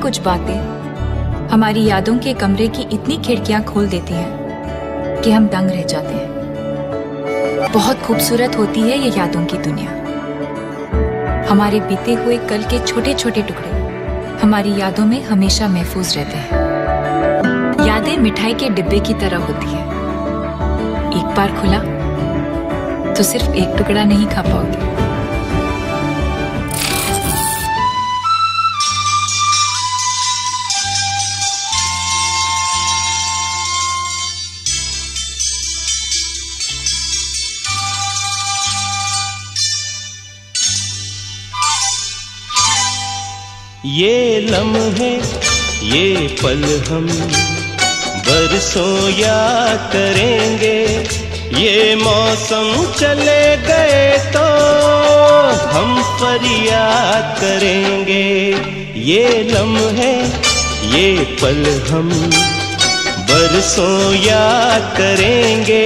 कुछ बातें हमारी यादों के कमरे की इतनी खिड़कियां खोल देती हैं कि हम दंग रह जाते हैं। बहुत खूबसूरत होती है ये यादों की दुनिया। हमारे बीते हुए कल के छोटे छोटे टुकड़े हमारी यादों में हमेशा महफूज रहते हैं। यादें मिठाई के डिब्बे की तरह होती है, एक बार खुला तो सिर्फ एक टुकड़ा नहीं खा पाओगे। ये लम्हे ये पल हम बरसों याद करेंगे। ये मौसम चले गए तो हम फरियाद करेंगे। ये लम्हे ये पल हम बरसों याद करेंगे।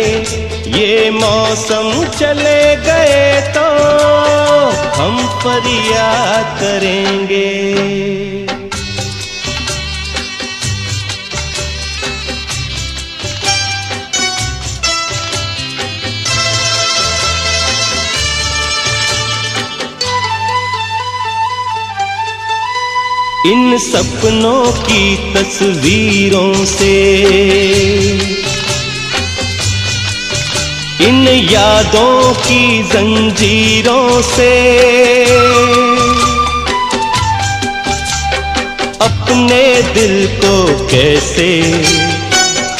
ये मौसम चले गए तो हम फरियाद करेंगे। इन सपनों की तस्वीरों से, इन यादों की जंजीरों से अपने दिल को कैसे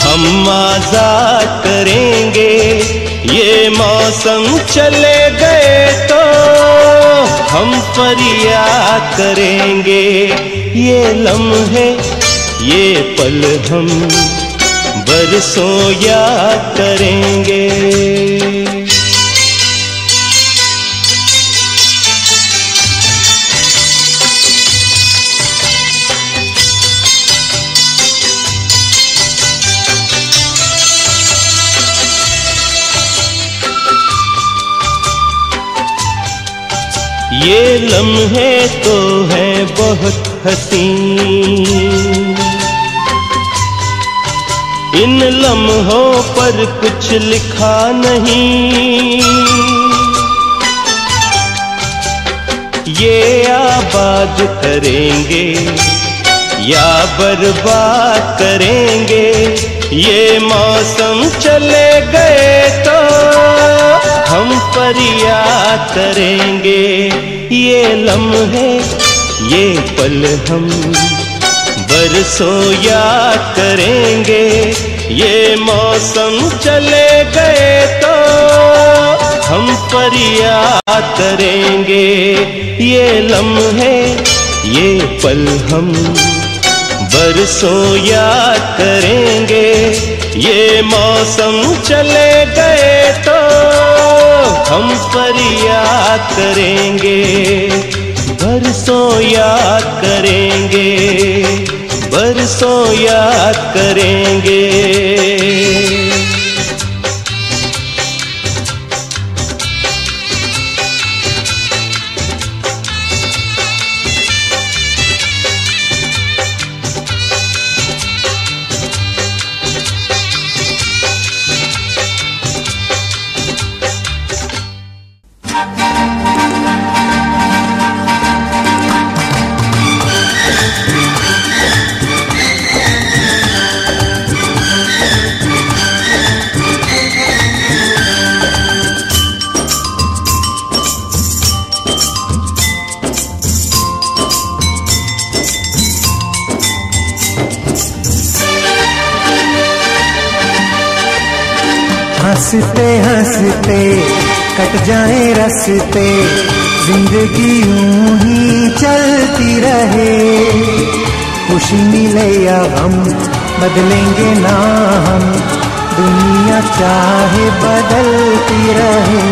हम आजाद करेंगे। ये मौसम चले गए तो हम फरियाद करेंगे। ये लम्हे ये पल हम बरसों याद करेंगे। ये लम्हे तो हैं बहुत हसीन, इन लम्हों पर कुछ लिखा नहीं। ये आबाद करेंगे या बर्बाद करेंगे। ये मौसम चले गए तो हम फरियाद करेंगे। ये लम्हे ये पल हम बरसों याद करेंगे। ये मौसम चले गए तो हम फरियाद करेंगे। ये लम्हे ये पल हम बरसों याद करेंगे। ये मौसम चले गए तो हम फरियाद करेंगे। बरसों याद करेंगे, बरसों याद करेंगे। हंसते हंसते कट जाए रस्ते, जिंदगी यूं ही चलती रहे। खुशी मिले या गम बदलेंगे ना हम, दुनिया चाहे बदलती रहे।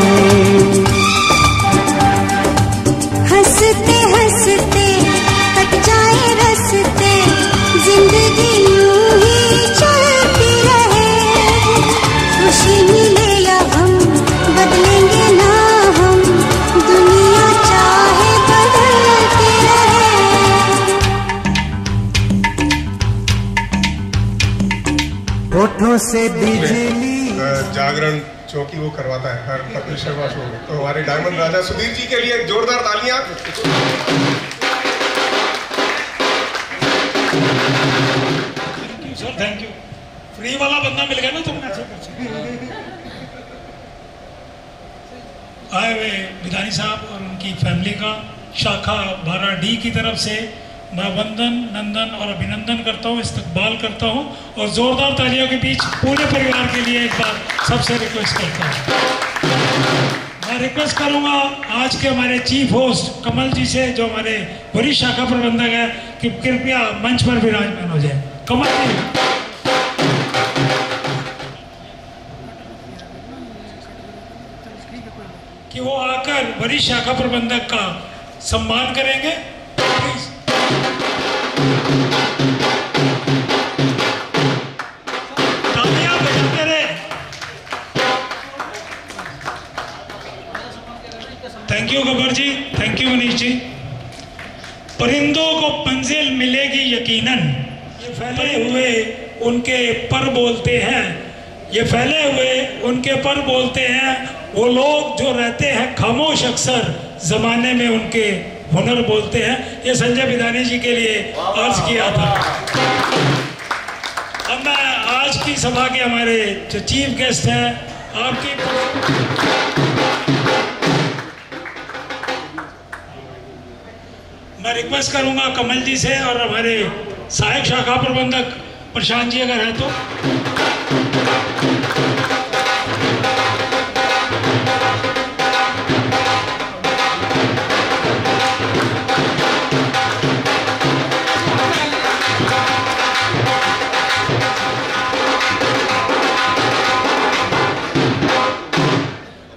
हंसते हंसते कट जाए रस्ते, जिंदगी यूं ही चलती रहे। खुशी मिले या गम बदलेंगे ना हम, दुनिया चाहे बदलती रहे। से बिजली। जागरण चौकी वो करवाता है हर कपिल शर्मा शो में, तो हमारे डायमंड राजा सुधीर जी के लिए जोरदार तालियां। Thank you sir, thank you. Free वाला बंदा मिल गया ना तुमने। आए हुए विधानी साहब और उनकी फैमिली का शाखा 12D की तरफ से मैं वंदन, नंदन और अभिनंदन करता हूँ, इस्तकबाल करता हूँ और जोरदार तालियों के बीच पूरे परिवार के लिए एक बार सबसे रिक्वेस्ट करता हूँ। मैं रिक्वेस्ट करूँगा आज के हमारे चीफ होस्ट कमल जी से, जो हमारे वरिष्ठ शाखा प्रबंधक है, कि कृपया मंच पर विराजमान हो जाए। कमल जी, कि वो आकर वरिष्ठ शाखा प्रबंधक का सम्मान करेंगे। प्लीज। तालियां बजाते रहे। Thank you Gabbar ji, thank you Manish ji. परिंदों को मंजिल मिलेगी यकीनन, ये फैले हुए उनके पर बोलते हैं, ये फैले हुए उनके पर बोलते हैं। वो लोग जो रहते हैं खामोश अक्सर जमाने में उनके हुनर बोलते हैं। ये संजय विधानी जी के लिए अर्ज किया था। अब मैं आज की सभा के हमारे जो चीफ गेस्ट हैं आपकी, मैं रिक्वेस्ट करूंगा कमल जी से और हमारे सहायक शाखा प्रबंधक प्रशांत जी अगर है तो।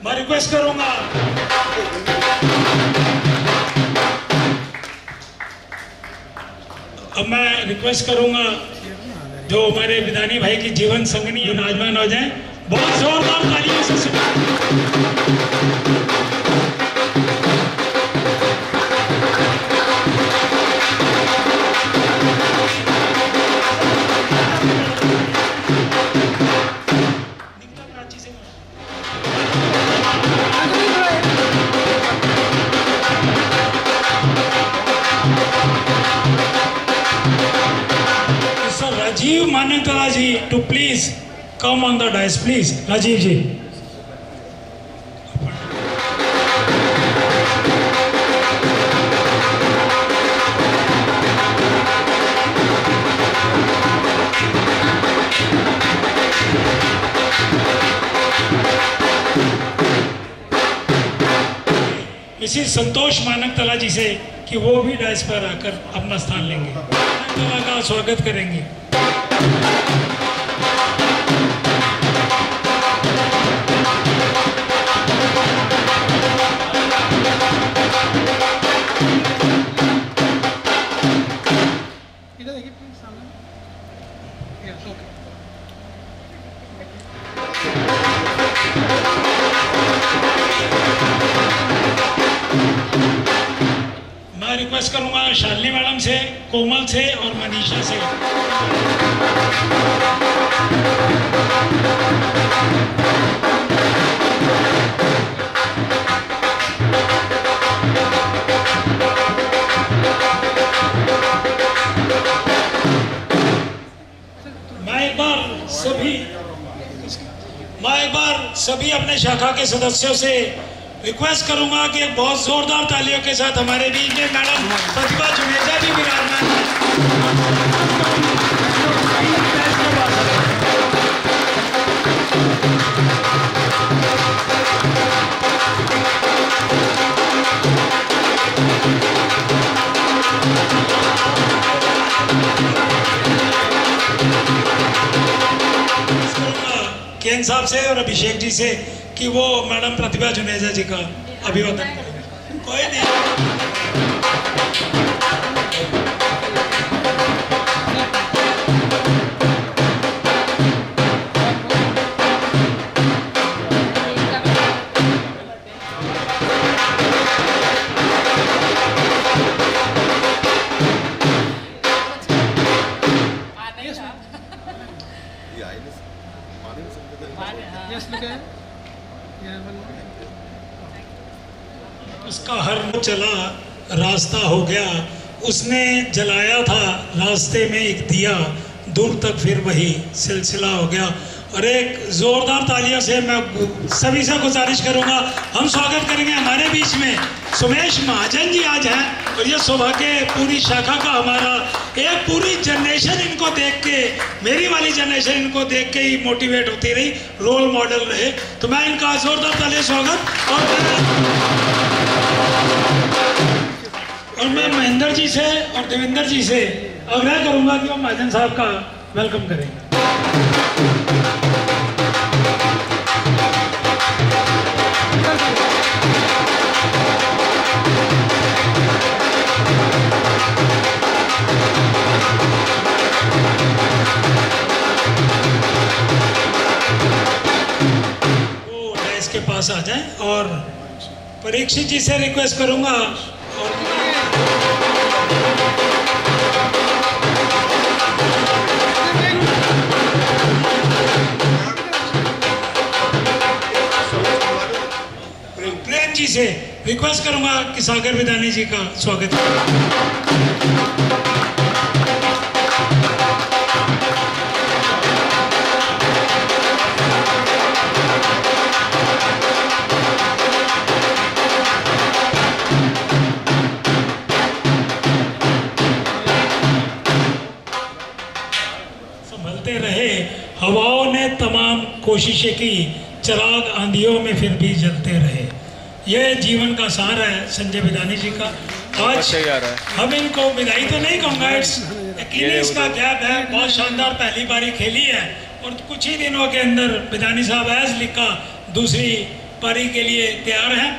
मैं रिक्वेस्ट करूंगा अब मैं रिक्वेस्ट करूंगा जो हमारे विधानी भाई की जीवन संगनी विराजमान हो जाए। बहुत जोरदार तालियों से Rajiv Mankala ji to please come on the dais, please Rajiv ji. Mrs Santosh Mankatala ji से कि वो भी डाइस पर आकर अपना स्थान लेंगे, मानकतला का स्वागत करेंगे। इधर देखिए प्लीज सामने। Yes okay. मैं रिक्वेस्ट करूंगा शालिनी मैडम से, कोमल से और मनीषा से। मैं एक बार सभी अपने शाखा के सदस्यों से रिक्वेस्ट करूंगा कि बहुत जोरदार तालियों के साथ हमारे बीच में मैडम प्रतिभा जुनेजा जी विराजमान केन साहब से और अभिषेक जी से कि वो मैडम प्रतिभा जुनेजा जी का अभिवादन करेंगे। कोई नहीं, Yes, look at. Yeah, one. उसका हर चला रास्ता हो गया, उसने जलाया था रास्ते में एक दिया, दूर तक फिर वही सिलसिला हो गया। और एक जोरदार तालियों से मैं सभी से गुजारिश करूंगा, हम स्वागत करेंगे हमारे बीच में सुमेश महाजन जी आज हैं। और ये सौभाग्य पूरी शाखा का हमारा, एक पूरी जनरेशन इनको देख के, मेरी वाली जनरेशन इनको देख के ही मोटिवेट होती रही, रोल मॉडल रहे। तो मैं इनका जोरदार तालियों स्वागत। और मैं महेंद्र जी से और देवेंद्र जी से आग्रह करूंगा कि वो महाजन साहब का वेलकम करेंगे। वो डेस्क के पास आ जाएं और परीक्षित जी से रिक्वेस्ट करूंगा और प्रेम जी से रिक्वेस्ट करूंगा कि सागर विदानी जी का स्वागत करें। संभलते रहे हवाओं ने तमाम कोशिशें की, चिराग आंधियों में फिर भी जलते रहे। यह जीवन का सार है संजय विदानी जी का। आज हम इनको विदाई तो नहीं कहूँगा, इसका गैप है, बहुत शानदार पहली पारी खेली है और कुछ ही दिनों के अंदर विदानी साहब एज लिखा दूसरी पारी के लिए तैयार हैं।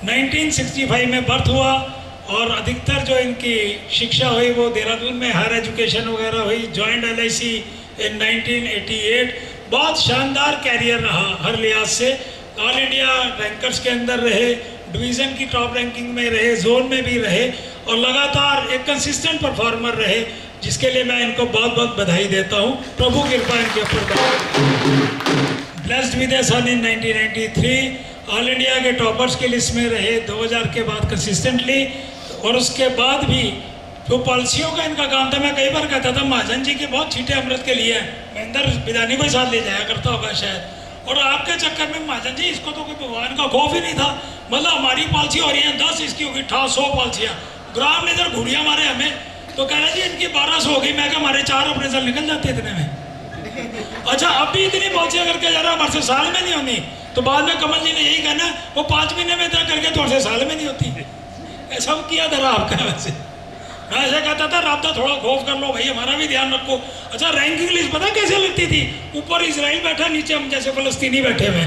1965 में बर्थ हुआ और अधिकतर जो इनकी शिक्षा हुई वो देहरादून में हायर एजुकेशन वगैरह हुई। जॉइंट LIC इन 1988। बहुत शानदार कैरियर रहा हर लिहाज से। ऑल इंडिया रैंकर्स के अंदर रहे, डिवीज़न की टॉप रैंकिंग में रहे, जोन में भी रहे और लगातार एक कंसिस्टेंट परफॉर्मर रहे, जिसके लिए मैं इनको बहुत बहुत बधाई देता हूँ। प्रभु कृपा इनके ऊपर। Blessed with a son in 1993 all India के टॉपर्स की लिस्ट में रहे 2000 के बाद कंसिस्टेंटली। और उसके बाद भी जो पॉलिसियों का इनका काम था, मैं कई बार कहता था महाजन जी के बहुत छींटे अमृत के लिए महेंद्र विदानी को साथ ले जाया करता होगा शायद। और आपके चक्कर में महाजन जी इसको तो कोई भगवान का खौफ ही नहीं था। मतलब हमारी पॉलिसी हो रही है 10, इसकी होगी 100 पॉलिसियाँ। ग्राम ने इधर घुड़ियाँ मारे हमें, तो कह रहे जी इनकी 1200 हो गई। मैं क्या हमारे 4 अप्रेजल निकल जाते इतने में। अच्छा अब भी इतनी पॉलिसियाँ करके जा रहा, हमारे से साल में नहीं होनी। तो बाद में कमल जी ने यही कहना, वो 5 महीने में इतना करके तो साल में नहीं होती। ऐसा किया धरा आपका। वैसे मैं ऐसा कहता था राब्ता थोड़ा खौफ कर लो भाई, हमारा भी ध्यान रखो। अच्छा रैंकिंग लिस्ट पता कैसे लगती थी? ऊपर इजराइल बैठा, नीचे हम जैसे फलस्तीनी बैठे हुए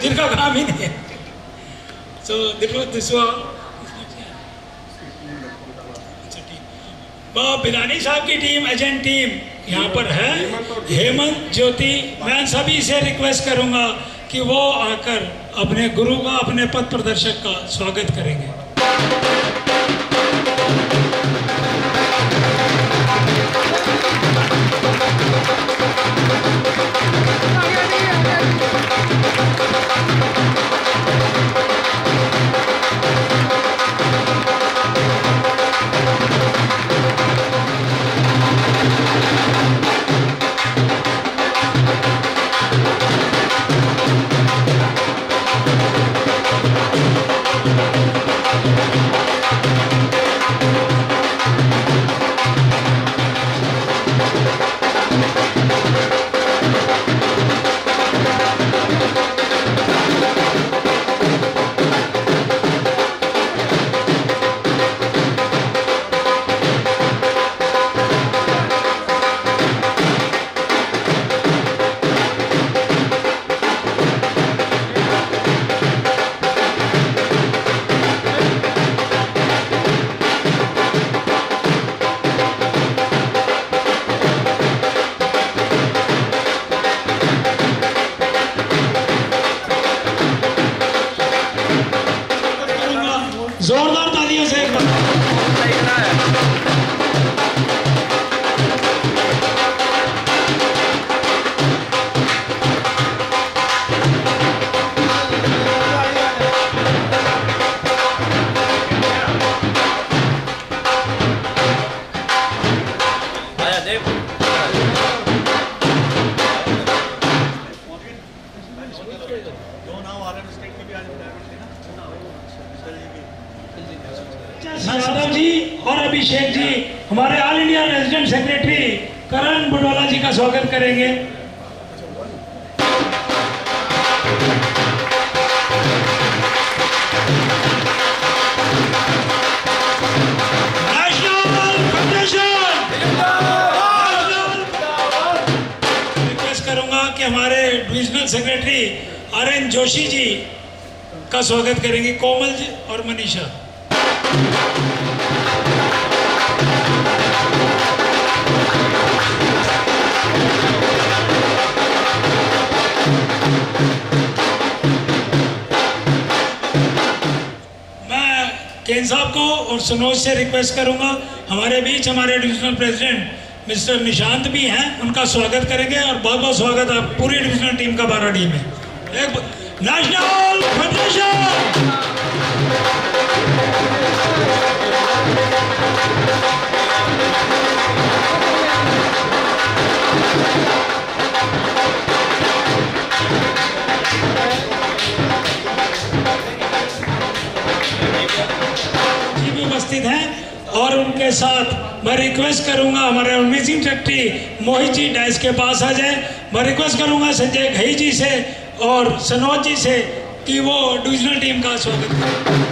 जिनका काम ही नहीं है। सो दिस बिलानी साहब की टीम, एजेंट टीम यहाँ पर है, हेमंत ज्योति। मैं सभी से रिक्वेस्ट करूंगा कि वो आकर अपने गुरु का, अपने पथ प्रदर्शक का स्वागत करेंगे। यादव जी और अभिषेक जी हमारे ऑल इंडिया रेजिडेंट सेक्रेटरी करण बुडवाला जी का स्वागत करेंगे। रिक्वेस्ट करूंगा कि हमारे divisional secretary RN. Joshi ji का स्वागत करेंगे, कोमल जी और मनीषा। मैं केन साहब को और सनोज से रिक्वेस्ट करूंगा, हमारे बीच हमारे डिविजनल प्रेसिडेंट मिस्टर निशांत भी हैं, उनका स्वागत करेंगे। और बहुत बहुत स्वागत आप पूरी डिविजनल टीम का 12 डी में। एक नेशनल फेडरेशन जी भी उपस्थित हैं। और उनके साथ मैं रिक्वेस्ट करूंगा हमारे organising secretary Mohit ji dice के पास आ जाए। मैं रिक्वेस्ट करूंगा संजय घई जी से और सनोज जी से कि वो डिविजनल टीम का स्वागत करें।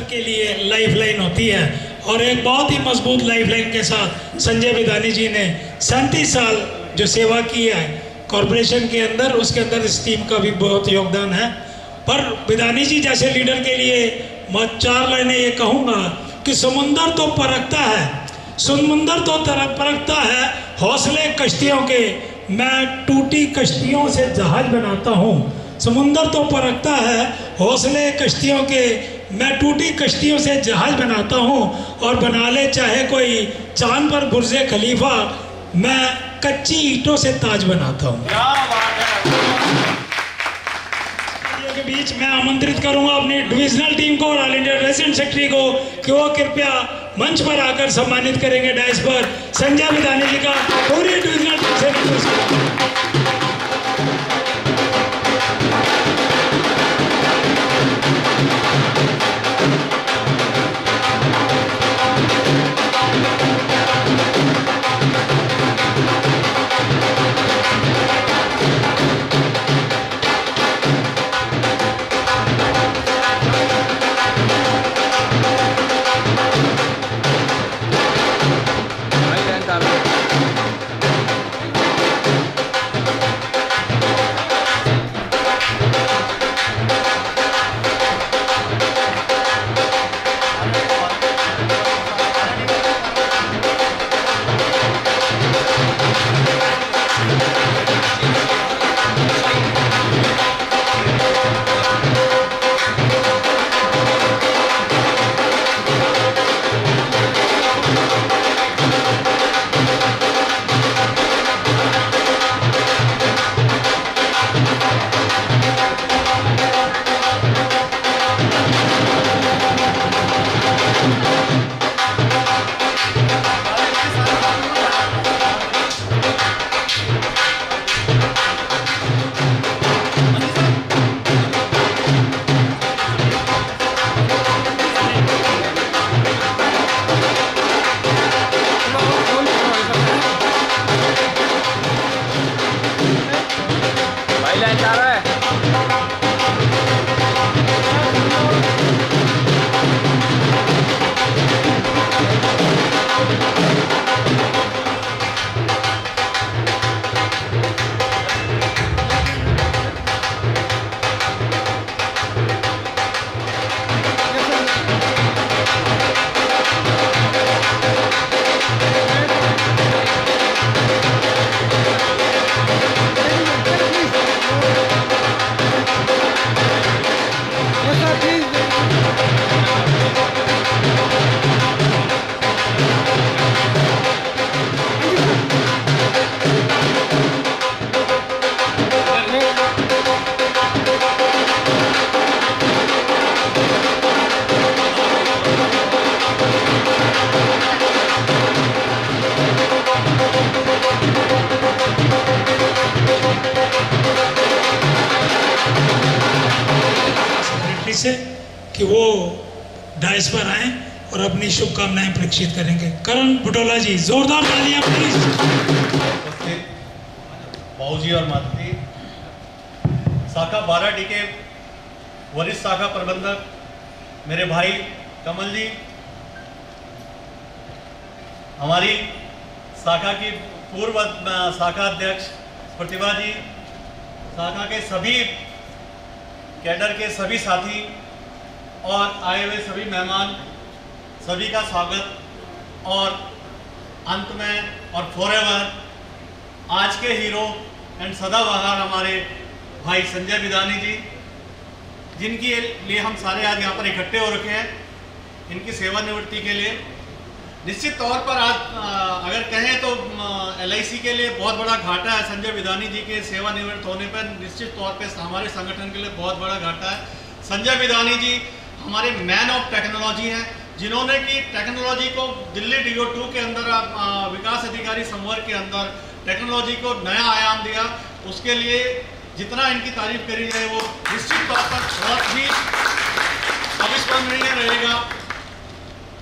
के लिए लाइफ लाइन होती है और एक बहुत ही मजबूत लाइफ लाइन के साथ संजय बिदानी जी ने 37 साल जो सेवा की है कॉरपोरेशन के अंदर, उसके अंदर इस टीम का भी बहुत योगदान है। पर बिदानी जी जैसे लीडर के लिए मैं 4 लाइनें ये कहूँगा कि समुंदर तो परखता है, समुंदर तो परखता है हौसले कश्तियों के, मैं टूटी कश्तियों से जहाज बनाता हूँ। समुंदर तो परखता है हौसले कश्तियों के, मैं टूटी कश्तियों से जहाज बनाता हूँ। और बना ले चाहे कोई चांद पर बुर्जे खलीफा, मैं कच्ची ईंटों से ताज बनाता हूँ। के बीच मैं आमंत्रित करूंगा अपनी डिविजनल टीम को और ऑल इंडिया रेजिडेंट सेक्रेटरी को कि वो कृपया मंच पर आकर सम्मानित करेंगे डाइस पर संजय बिदानी जी का पूरी डिविजनल टीम से। से कि वो डायस पर आएँ और अपनी शुभकामनाएं प्रेषित करेंगे। करण बुटोला जी, जोरदार तालियां प्लीज। बाबू जी और माता, शाखा 12D के वरिष्ठ शाखा प्रबंधक मेरे भाई कमल जी, हमारी शाखा की पूर्व शाखा अध्यक्ष प्रतिभा जी, शाखा के सभी कैडर के सभी साथी और आए हुए सभी मेहमान, सभी का स्वागत। और अंत में और फॉरएवर आज के हीरो एंड सदाबहार हमारे भाई संजय बिदानी जी, जिनके लिए हम सारे आज यहाँ पर इकट्ठे हो रखे हैं, इनकी सेवानिवृत्ति के लिए। निश्चित तौर पर आज अगर कहें तो LIC के लिए बहुत बड़ा घाटा है। संजय बिदानी जी के सेवानिवृत्त होने पर निश्चित तौर पर हमारे संगठन के लिए बहुत बड़ा घाटा है। संजय बिदानी जी हमारे मैन ऑफ टेक्नोलॉजी हैं, जिन्होंने कि टेक्नोलॉजी को दिल्ली DO2 के अंदर विकास अधिकारी संवर्ग के अंदर टेक्नोलॉजी को नया आयाम दिया। उसके लिए जितना इनकी तारीफ करी जाए वो निश्चित तौर पर बहुत ही अविस्मरणीय रहेगा।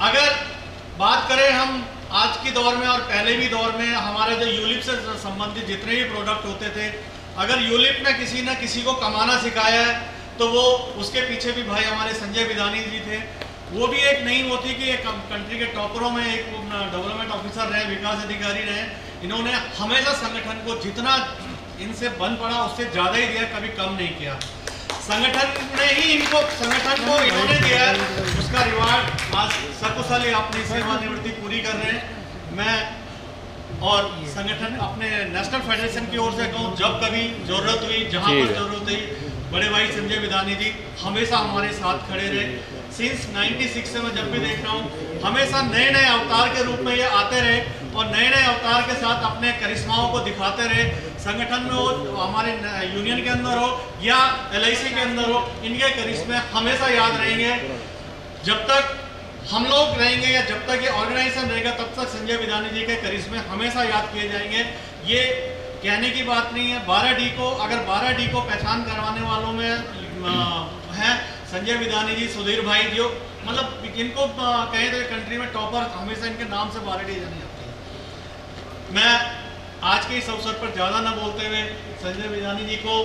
अगर बात करें हम आज के दौर में और पहले भी दौर में, हमारे जो यूलिप से संबंधित जितने भी प्रोडक्ट होते थे, अगर यूलिप में किसी ने किसी को कमाना सिखाया है तो वो उसके पीछे भी भाई हमारे संजय बिदानी जी थे। वो भी एक नहीं होती कि एक कंट्री के टॉपरों में एक डेवलपमेंट ऑफिसर रहे, विकास अधिकारी रहे। इन्होंने हमेशा संगठन को जितना इनसे बन पड़ा उससे ज़्यादा ही दिया, कभी कम नहीं किया। संगठन ने ही इनको, संगठन को इन्होंने दिया है, उसका रिवार्ड आज सकुशल अपनी सेवानिवृत्ति पूरी कर रहे हैं। मैं और संगठन अपने नेशनल फेडरेशन की ओर से कहूँ, जब कभी जरूरत हुई, जहाँ पर जरूरत हुई, बड़े भाई संजय बिदानी जी हमेशा हमारे साथ खड़े रहे। सिंस 96 से मैं जब भी देख रहा हूँ, हमेशा नए नए अवतार के रूप में ये आते रहे और नए नए अवतार के साथ अपने करिश्माओं को दिखाते रहे। संगठन में हो, हमारे यूनियन के अंदर हो या LIC के अंदर हो, इनके करिश्मे हमेशा याद रहेंगे। जब तक हम लोग रहेंगे या जब तक ये ऑर्गेनाइजेशन रहेगा, तब तक संजय बिदानी जी के करिश्मे हमेशा याद किए जाएंगे। ये कहने की बात नहीं है। 12D को, अगर 12D को पहचान करवाने वालों में हैं संजय बिदानी जी, सुधीर भाई, जो मतलब इनको कहें तो कंट्री में टॉपर, हमेशा इनके नाम से 12D जानी जाती है। मैं आज के इस अवसर पर ज़्यादा न बोलते हुए संजय बिदानी जी को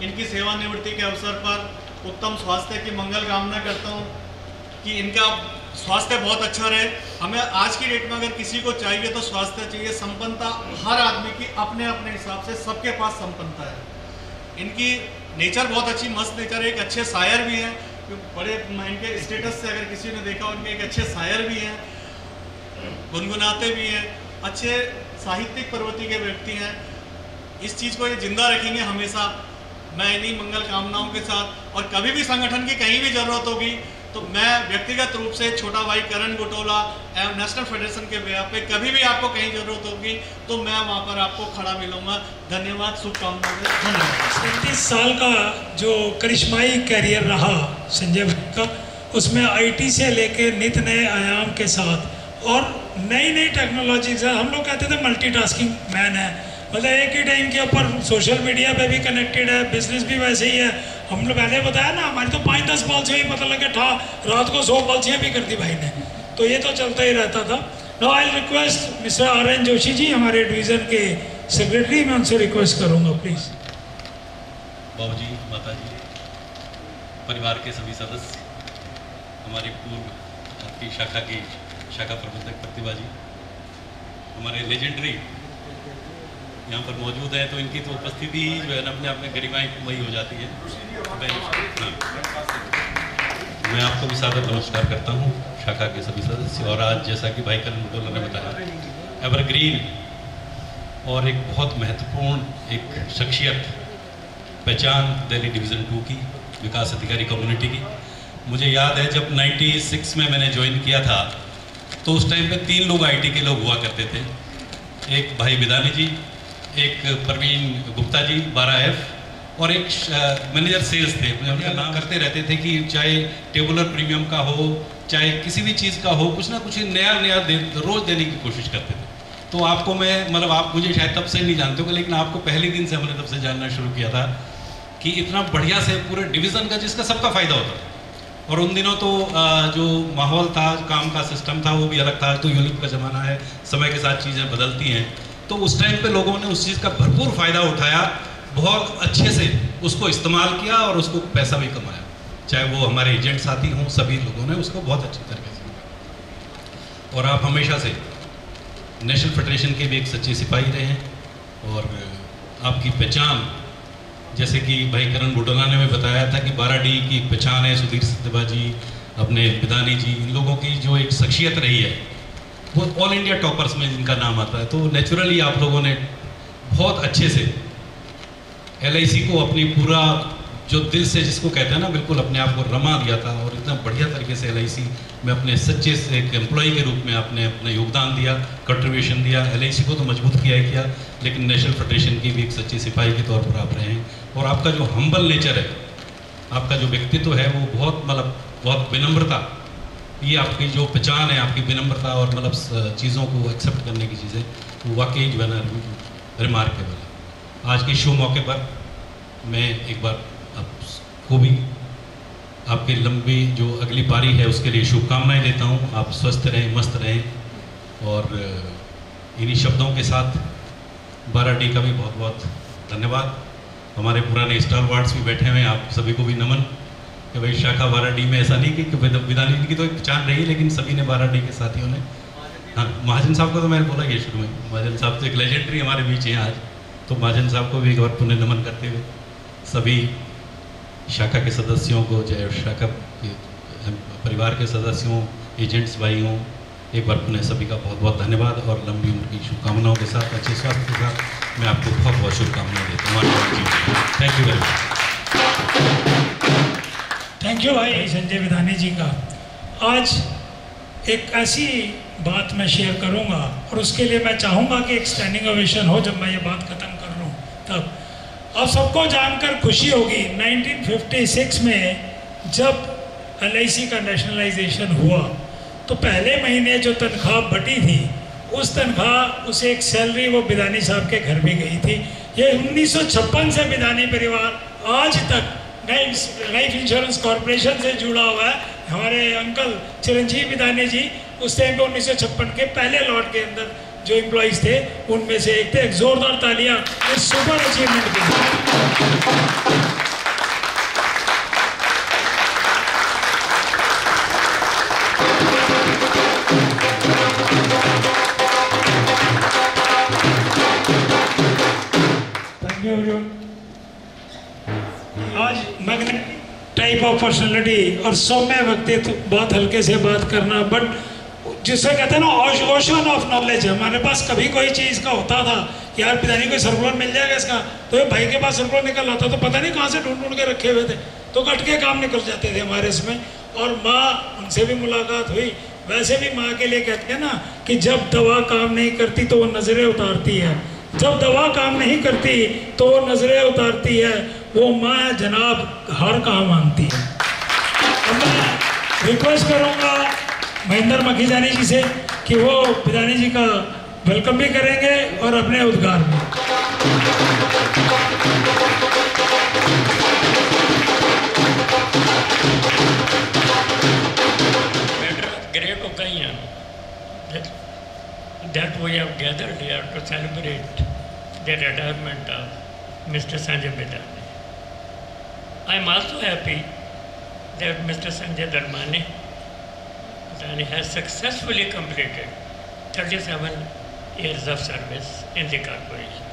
इनकी सेवानिवृत्ति के अवसर पर उत्तम स्वास्थ्य की मंगल कामना करता हूँ कि इनका स्वास्थ्य बहुत अच्छा रहे। हमें आज की डेट में अगर किसी को चाहिए तो स्वास्थ्य चाहिए, संपन्नता हर आदमी की अपने अपने हिसाब से सबके पास संपन्नता है। इनकी नेचर बहुत अच्छी, मस्त नेचर है। एक अच्छे शायर भी हैं, बड़े इनके स्टेटस से अगर किसी ने देखा, उनके एक अच्छे शायर भी हैं, गुनगुनाते भी हैं, अच्छे साहित्यिक प्रवृत्ति के व्यक्ति हैं। इस चीज़ को ये जिंदा रखेंगे हमेशा। मैं इन्हीं मंगल कामनाओं के साथ, और कभी भी संगठन की कहीं भी ज़रूरत होगी तो मैं व्यक्तिगत रूप से छोटा भाई करण बुटोला एवं नेशनल फेडरेशन के बेया पे कभी भी आपको कहीं ज़रूरत होगी तो मैं वहाँ पर आपको खड़ा मिलूंगा। धन्यवाद, शुभकामनाएं। धन्यवाद। 37 साल का जो करिश्माई कैरियर रहा संजय भाई का, उसमें IT से लेके नित नए आयाम के साथ और नई नई टेक्नोलॉजीज है। हम लोग कहते थे मल्टीटास्किंग मैन है, मतलब एक ही टाइम के ऊपर सोशल मीडिया पे भी कनेक्टेड है, बिजनेस भी वैसे ही है। हम लोग पहले बताया ना, हमारी तो 5-10 पॉलिसी ही पता लगे था, रात को 100 पॉलिसियाँ भी कर दी भाई ने, तो ये तो चलता ही रहता था। Now I request mister RN Joshi ji, हमारे डिवीज़न के सेक्रेटरी, मैं उनसे रिक्वेस्ट करूँगा प्लीज़। बाबू जी, माता जी, परिवार के सभी सदस्य, हमारी पूर्व आपकी शाखा की शाखा प्रबंधक प्रतिभा जी, हमारे लेजेंडरी यहाँ पर मौजूद है, तो इनकी तो उपस्थिति ही जो है ना अपने आप में गरिमामयी हो जाती है। मैं आपको भी सादर नमस्कार करता हूँ, शाखा के सभी सदस्य। और आज जैसा कि भाई करण बुटोला ने बताया, एवरग्रीन और एक बहुत महत्वपूर्ण एक शख्सियत, पहचान दिल्ली डिवीज़न 2 की, विकास अधिकारी कम्युनिटी की। मुझे याद है जब 96 में मैंने ज्वाइन किया था तो उस टाइम पे 3 लोग IT के लोग हुआ करते थे। एक भाई बिदानी जी, एक प्रवीण गुप्ता जी 12F, और एक मैनेजर सेल्स थे। मुझे उनका नाम करते रहते थे कि चाहे टेबुलर प्रीमियम का हो, चाहे किसी भी चीज़ का हो, कुछ ना कुछ नया नया रोज़ देने की कोशिश करते थे। तो आपको मैं, मतलब आप मुझे शायद तब से नहीं जानते हो, लेकिन आपको पहले दिन से हमने तब से जानना शुरू किया था कि इतना बढ़िया से पूरे डिवीज़न का, जिसका सबका फ़ायदा होता है, और उन दिनों तो जो माहौल था, काम का सिस्टम था, वो भी अलग था। तो यूलिप का ज़माना है, समय के साथ चीज़ें बदलती हैं। तो उस टाइम पे लोगों ने उस चीज़ का भरपूर फ़ायदा उठाया, बहुत अच्छे से उसको इस्तेमाल किया और उसको पैसा भी कमाया। चाहे वो हमारे एजेंट साथी हों, सभी लोगों ने उसको बहुत अच्छी तरीके से किया। और आप हमेशा से नेशनल फेडरेशन के भी एक सच्चे सिपाही रहे हैं। और आपकी पहचान, जैसे कि भाई करण बुटोला ने भी बताया था कि 12D की पहचान है, सुधीर सत्यवा जी, अपने बिदानी जी, इन लोगों की जो एक शख्सियत रही है वो ऑल इंडिया टॉपर्स में जिनका नाम आता है। तो नेचुरली आप लोगों ने बहुत अच्छे से LIC को अपनी पूरा जो दिल से, जिसको कहते हैं ना, बिल्कुल अपने आप को रमा दिया था। और इतना बढ़िया तरीके से LIC में अपने सच्चे से एक एम्प्लॉई के रूप में आपने अपना योगदान दिया, कंट्रीब्यूशन दिया। LIC को तो मजबूत किया, लेकिन नेशनल फेडरेशन की भी एक सच्चे सिपाही के तौर पर आप रहे हैं। और आपका जो हम्बल नेचर है, आपका जो व्यक्तित्व है, वो बहुत मतलब बहुत विनम्रता, ये आपकी जो पहचान है, आपकी विनम्रता और मतलब चीज़ों को एक्सेप्ट करने की चीज़ें, वो वाकई जो है ना रिमार्केबल है। आज के शो मौके पर मैं एक बार आपको भी आपकी लंबी जो अगली पारी है उसके लिए शुभकामनाएं देता हूं। आप स्वस्थ रहें, मस्त रहें। और इन्हीं शब्दों के साथ 12D का भी बहुत बहुत धन्यवाद। हमारे पुराने स्टार वार्ड्स भी बैठे हुए हैं, आप सभी को भी नमन कि भाई शाखा 12D में ऐसा नहीं कि विदानी की तो एक पहचान रही, लेकिन सभी ने 12D के साथियों ने, हाँ, महाजन साहब को तो मैंने बोला ये शुरू में, महाजन साहब तो एक लेजेंडरी हमारे बीच हैं आज। तो महाजन साहब को भी एक बार पुनः नमन करते हुए सभी शाखा के सदस्यों को, चाहे शाखा के परिवार के सदस्यों, एजेंट्स भाइयों, एक बार पुनः सभी का बहुत बहुत धन्यवाद। और लंबी उम्र की शुभकामनाओं के साथ, अच्छे स्वास्थ्य के साथ मैं आपको बहुत बहुत शुभकामनाएं देता हूँ। Thank you very much. Thank you भाई संजय बिदानी जी का। आज एक ऐसी बात मैं शेयर करूंगा और उसके लिए मैं चाहूँगा कि एक स्टैंडिंग ओवेशन हो जब मैं ये बात ख़त्म कर लूँ तब। आप सबको जानकर खुशी होगी, 1956 में जब LIC का नेशनलाइजेशन हुआ तो पहले महीने जो तनख्वाह बटी थी, उस तनख्वाह, उसे एक सैलरी वो बिदानी साहब के घर भी गई थी। ये 1956 से बिदानी परिवार आज तक लाइफ इंश्योरेंस कॉरपोरेशन से जुड़ा हुआ है। हमारे अंकल चिरंजीव बिदानी जी उस टाइम पे 1956 के पहले लॉट के अंदर जो एम्प्लॉइज थे उनमें से एक थे। एक जोरदार तालियां इस सुपर अचीवमेंट के लिए। Thank you everyone. आज मैग्नेटिक टाइप ऑफ पर्सनैलिटी और सौम्य व्यक्तित्व, बहुत हल्के से बात करना, बट जिसे कहते हैं ना ओशन ऑफ नॉलेज। हमारे पास कभी कोई चीज़ का होता था कि यार पिताजी कोई सर्कुलर मिल जाएगा इसका, तो ये भाई के पास सर्कुलर निकल आता तो पता नहीं कहाँ से ढूंढ ढूंढ के रखे हुए थे, तो कट के काम निकल जाते थे हमारे इसमें। और माँ, उनसे भी मुलाकात हुई। वैसे भी माँ के लिए कहते हैं ना कि जब दवा काम नहीं करती तो वो नज़रें उतारती है, जब दवा काम नहीं करती तो वो नज़रें उतारती है। वो माँ जनाब हर काम मांगती है। अब मैं रिक्वेस्ट करूँगा महेंद्र मखीजानी जी से कि वो बिदानी जी का वेलकम भी करेंगे और अपने उद्गार में। Great occasion that we have gathered here to celebrate the retirement of Mr. Sanjay Bidani. I am also happy that Mr. Sanjay Dharmani has successfully completed 37 years of service in the corporation.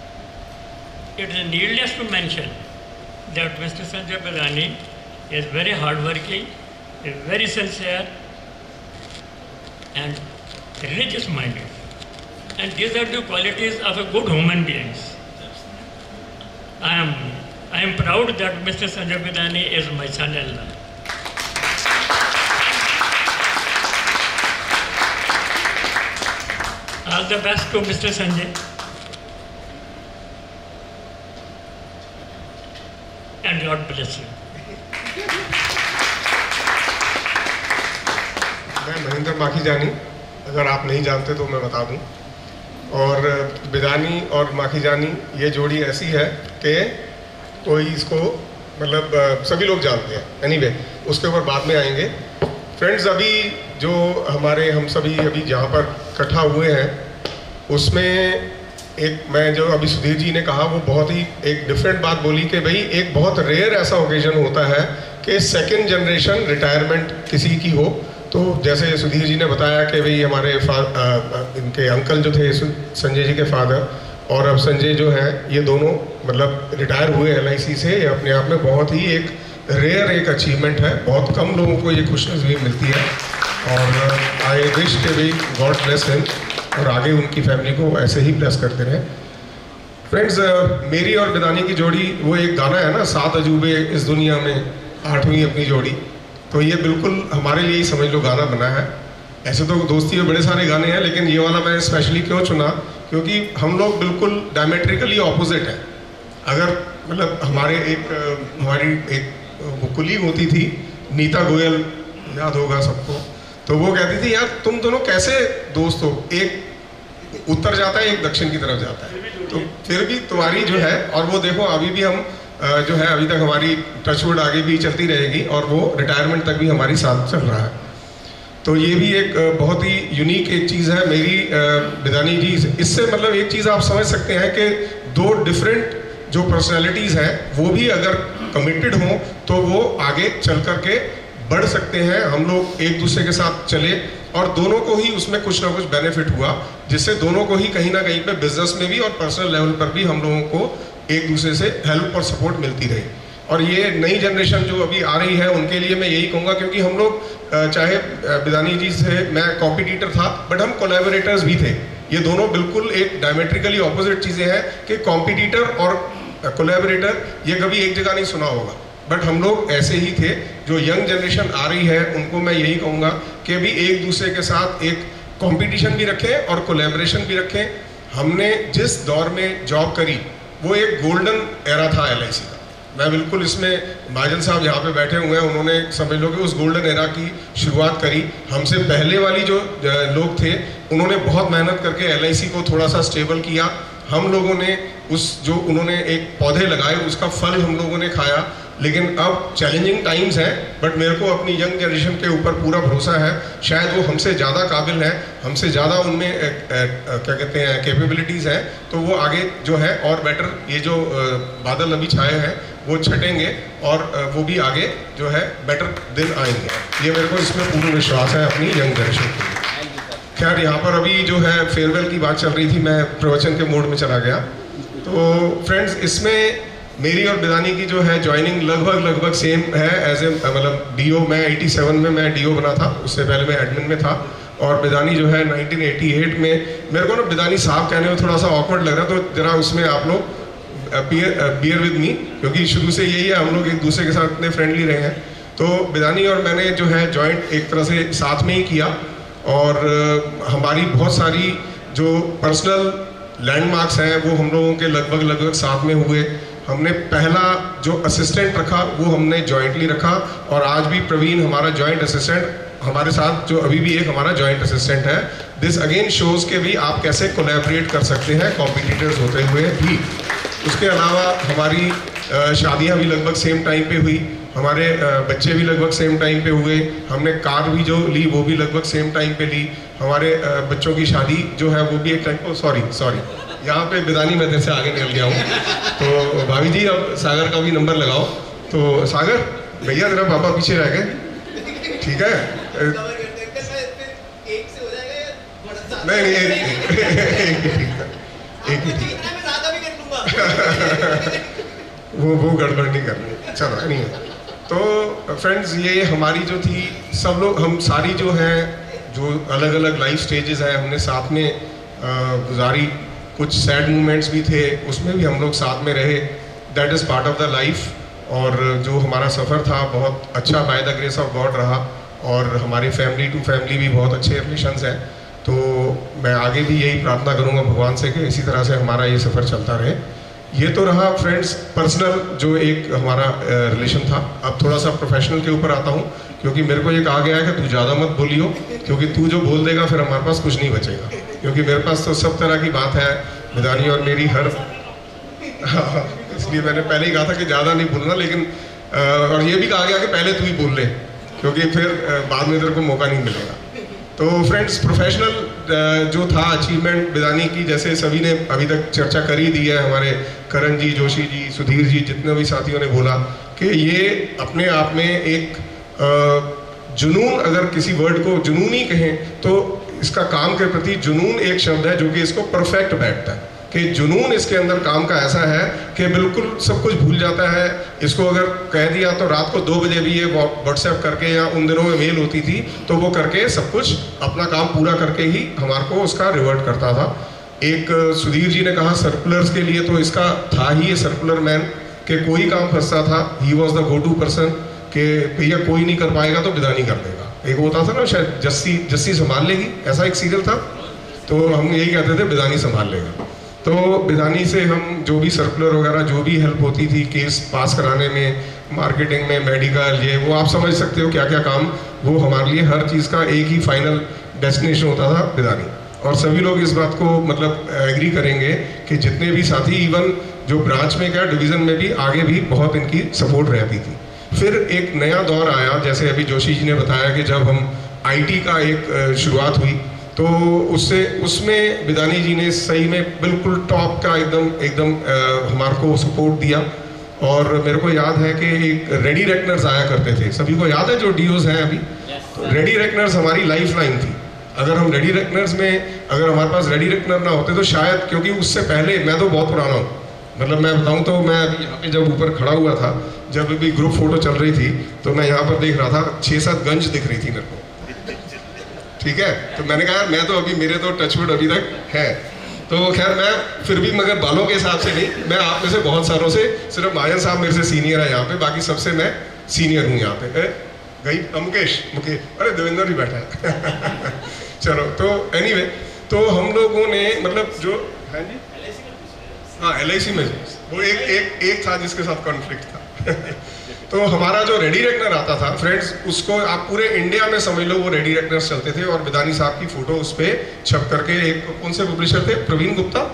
It is needless to mention that Mr. Sanjay Bidani is very hardworking, is very sincere, and religious-minded. And these are the qualities of a good human being. I am proud that Mr. Sanjay Bidani is my son-in-law. All the best to Mr. Sanjay. And God bless you. मैं महेंद्र माखीजानी, अगर आप नहीं जानते तो मैं बता दूं। और बिदानी और माखीजानी ये जोड़ी ऐसी है कि कोई इसको मतलब सभी लोग जानते हैं। एनीवे उसके ऊपर बाद में आएंगे। फ्रेंड्स, अभी जो हम सभी अभी जहाँ पर इकट्ठा हुए हैं उसमें एक मैं जो अभी सुधीर जी ने कहा वो बहुत ही एक डिफरेंट बात बोली कि भाई एक बहुत रेयर ऐसा ओकेजन होता है कि सेकंड जनरेशन रिटायरमेंट किसी की हो। तो जैसे सुधीर जी ने बताया कि भाई हमारे इनके अंकल जो थे संजय जी के फादर, और अब संजय जो है ये दोनों मतलब रिटायर हुए LIC से। ये अपने आप में बहुत ही एक रेयर एक अचीवमेंट है, बहुत कम लोगों को ये खुशनसीबी मिलती है। और आई विश के भाई गॉड ब्लेस हिम और आगे उनकी फैमिली को ऐसे ही ब्लेस करते रहे। फ्रेंड्स, मेरी और बिदानी की जोड़ी, वो एक गाना है ना, 7 अजूबे इस दुनिया में 8वीं अपनी जोड़ी, तो ये बिल्कुल हमारे लिए ही समझ लो गाना बना है। ऐसे तो दोस्ती में बड़े सारे गाने हैं, लेकिन ये वाला मैंने स्पेशली क्यों चुना, क्योंकि हम लोग बिल्कुल डायमेट्रिकली ऑपोजिट हैं। अगर मतलब हमारी एक कुलीग होती थी नीता गोयल, याद होगा सबको, तो वो कहती थी यार तुम दोनों कैसे दोस्त हो, एक उत्तर जाता है एक दक्षिण की तरफ जाता है, तो फिर भी तुम्हारी जो है, और वो देखो अभी भी हम जो है अभी तक हमारी टचवुड आगे भी चलती रहेगी और वो रिटायरमेंट तक भी हमारी साथ चल रहा है। तो ये भी एक बहुत ही यूनिक एक चीज़ है मेरी बिदानी जी। इससे मतलब एक चीज़ आप समझ सकते हैं कि दो डिफरेंट जो पर्सनैलिटीज़ हैं वो भी अगर कमिटेड हों तो वो आगे चल कर के बढ़ सकते हैं। हम लोग एक दूसरे के साथ चले और दोनों को ही उसमें कुछ ना कुछ बेनिफिट हुआ, जिससे दोनों को ही कहीं ना कहीं पे बिजनेस में भी और पर्सनल लेवल पर भी हम लोगों को एक दूसरे से हेल्प और सपोर्ट मिलती रही। और ये नई जनरेशन जो अभी आ रही है उनके लिए मैं यही कहूँगा, क्योंकि हम लोग चाहे बिदानी जी से मैं कॉम्पिटिटर था बट हम कोलैबोरेटर्स भी थे। ये दोनों बिल्कुल एक डायमेट्रिकली ऑपोजिट चीज़ें हैं कि कॉम्पिटिटर और कोलैबोरेटर ये कभी एक जगह नहीं सुना होगा, बट हम लोग ऐसे ही थे। जो यंग जनरेशन आ रही है उनको मैं यही कहूँगा कि अभी एक दूसरे के साथ एक कंपटीशन भी रखें और कोलैबोरेशन भी रखें। हमने जिस दौर में जॉब करी वो एक गोल्डन एरा था LIC का। मैं बिल्कुल इसमें महाजन साहब यहाँ पे बैठे हुए हैं, उन्होंने समझ लो कि उस गोल्डन एरा की शुरुआत करी। हमसे पहले वाली जो लोग थे उन्होंने बहुत मेहनत करके LIC को थोड़ा सा स्टेबल किया। हम लोगों ने उस जो उन्होंने एक पौधे लगाए उसका फल हम लोगों ने खाया। लेकिन अब चैलेंजिंग टाइम्स हैं, बट मेरे को अपनी यंग जनरेशन के ऊपर पूरा भरोसा है। शायद वो हमसे ज़्यादा काबिल हैं, हमसे ज़्यादा उनमें क्या कहते हैं कैपेबिलिटीज़ हैं, तो वो आगे जो है और बेटर ये जो बादल अभी छाए हैं वो छटेंगे और वो भी आगे जो है बेटर दिन आएंगे। ये मेरे को इसमें पूर्ण विश्वास है अपनी यंग जनरेशन के लिए। खैर, यहाँ पर अभी जो है फेयरवेल की बात चल रही थी, मैं प्रवचन के मोड में चला गया। तो फ्रेंड्स, इसमें मेरी और बिदानी की जो है ज्वाइनिंग लगभग सेम है। एज ए मतलब DO मैं 87 में मैं DO बना था, उससे पहले मैं एडमिन में था। और बिदानी जो है 1988 में। मेरे को ना बिदानी साहब कहने में थोड़ा सा ऑकवर्ड लग रहा, तो जरा उसमें आप लोग बियर विद मी, क्योंकि शुरू से यही है, हम लोग एक दूसरे के साथ इतने फ्रेंडली रहे हैं। तो बिदानी और मैंने जो है जॉइंट एक तरह से साथ में ही किया और हमारी बहुत सारी जो पर्सनल लैंडमार्क्स हैं वो हम लोगों के लगभग साथ में हुए। हमने पहला जो असिस्टेंट रखा वो हमने जॉइंटली रखा और आज भी प्रवीण हमारा जॉइंट असिस्टेंट हमारे साथ, जो अभी भी एक हमारा जॉइंट असिस्टेंट है। दिस अगेन शोज के भी आप कैसे कोलैबोरेट कर सकते हैं कॉम्पिटिटर्स होते हुए भी। उसके अलावा हमारी शादियां भी लगभग सेम टाइम पे हुई, हमारे बच्चे भी लगभग सेम टाइम पे हुए। हमने कार भी जो ली वो भी लगभग सेम टाइम पे ली। हमारे बच्चों की शादी जो है वो भी एक टाइम, सॉरी यहाँ पे बिदानी मैं तेरे से आगे निकल गया हूँ। तो भाभी जी अब सागर का भी नंबर लगाओ। तो सागर भैया तेरा पापा पीछे रह गए, ठीक है? नहीं एक ही ठीक वो गड़बड़ नहीं करनी, चलो नहीं है। तो फ्रेंड्स, ये हमारी जो थी सब लोग, हम सारी जो हैं जो अलग अलग लाइफ स्टेजेस हैं हमने साथ में गुजारी। कुछ सैड मोमेंट्स भी थे, उसमें भी हम लोग साथ में रहे। That is part of the life. और जो हमारा सफ़र था बहुत अच्छा by the grace of God रहा और हमारी फैमिली टू फैमिली भी बहुत अच्छे रिलेशंस हैं। तो मैं आगे भी यही प्रार्थना करूंगा भगवान से कि इसी तरह से हमारा ये सफ़र चलता रहे। ये तो रहा फ्रेंड्स पर्सनल जो एक हमारा रिलेशन था। अब थोड़ा सा प्रोफेशनल के ऊपर आता हूँ, क्योंकि मेरे को ये कहा गया है कि तू ज़्यादा मत बोलियो, क्योंकि तू जो बोल देगा फिर हमारे पास कुछ नहीं बचेगा। क्योंकि मेरे पास तो सब तरह की बात है, बिदानी और मेरी हर इसलिए मैंने पहले ही कहा था कि ज़्यादा नहीं बोलना, लेकिन और ये भी कहा गया कि पहले तू ही बोल ले, क्योंकि फिर बाद में तेरे को मौका नहीं मिलेगा। तो फ्रेंड्स, प्रोफेशनल जो था अचीवमेंट बिदानी की, जैसे सभी ने अभी तक चर्चा कर ही दी है, हमारे करण जी, जोशी जी, सुधीर जी, जितने भी साथियों ने बोला कि ये अपने आप में एक जुनून, अगर किसी वर्ड को जुनून ही कहें तो इसका काम के प्रति जुनून एक शब्द है जो कि इसको परफेक्ट बैठता है, कि जुनून इसके अंदर काम का ऐसा है कि बिल्कुल सब कुछ भूल जाता है। इसको अगर कह दिया तो रात को 2 बजे भी ये व्हाट्सएप करके, या उन दिनों में मेल होती थी तो वो करके सब कुछ अपना काम पूरा करके ही हमारे को उसका रिवर्ट करता था। एक सुधीर जी ने कहा सर्कुलर्स के लिए, तो इसका था ही ये सर्कुलर मैन, कि कोई काम फंसता था, he was the go to person, कि भैया कोई नहीं कर पाएगा तो बिदानी कर देगा। एक होता था ना शायद जस्सी संभाल लेगी, ऐसा एक सीरियल था, तो हम यही कहते थे बिदानी संभाल लेगा। तो बिदानी से हम जो भी सर्कुलर वगैरह जो भी हेल्प होती थी, केस पास कराने में, मार्केटिंग में, मेडिकल, ये वो आप समझ सकते हो क्या क्या काम, वो हमारे लिए हर चीज़ का एक ही फाइनल डेस्टिनेशन होता था बिदानी। और सभी लोग इस बात को मतलब एग्री करेंगे कि जितने भी साथी, इवन जो ब्रांच में क्या डिवीज़न में भी आगे भी बहुत इनकी सपोर्ट रहती थी। फिर एक नया दौर आया, जैसे अभी जोशी जी ने बताया कि जब हम IT का एक शुरुआत हुई, तो उसमें बिदानी जी ने सही में बिल्कुल टॉप का एकदम हमारे को सपोर्ट दिया। और मेरे को याद है कि एक रेडी रेकनर्स आया करते थे, सभी को याद है जो डीओज हैं अभी, तो रेडी रेकनर्स हमारी लाइफ लाइन थी। अगर हम रेडी रेकनर्स में, अगर हमारे पास रेडी रेकनर ना होते तो शायद, क्योंकि उससे पहले मैं तो बहुत पुराना हूँ, मतलब मैं बताऊँ तो मैं अभी यहाँ पे जब ऊपर खड़ा हुआ था, जब भी ग्रुप फोटो चल रही थी, तो मैं यहाँ पर देख रहा था 6-7 गंज दिख रही थी मेरे को, ठीक है। तो मैंने कहा मैं तो अभी, मेरे तो टचवुड अभी तक है, तो खैर मैं फिर भी, मगर बालों के हिसाब से नहीं, मैं आप में से बहुत सारों से, सिर्फ महाजन साहब मेरे से सीनियर है यहाँ पे, बाकी सबसे मैं सीनियर हूँ यहाँ पे। गई मुकेश, अरे देवेंद्र भी बैठा है चलो, तो एनीवे, तो हम लोगों ने मतलब जो है जी, हाँ LIC में वो एक था जिसके साथ कॉन्फ्लिक्ट था तो हमारा जो रेडी रेकनर आता था फ्रेंड्स, उसको आप पूरे इंडिया में समझ लो वो रेडी रेकनर्स चलते थे, और बिदानी साहब की फोटो उस पर छप करके, एक कौन से पब्लिशर थे, प्रवीण गुप्ता,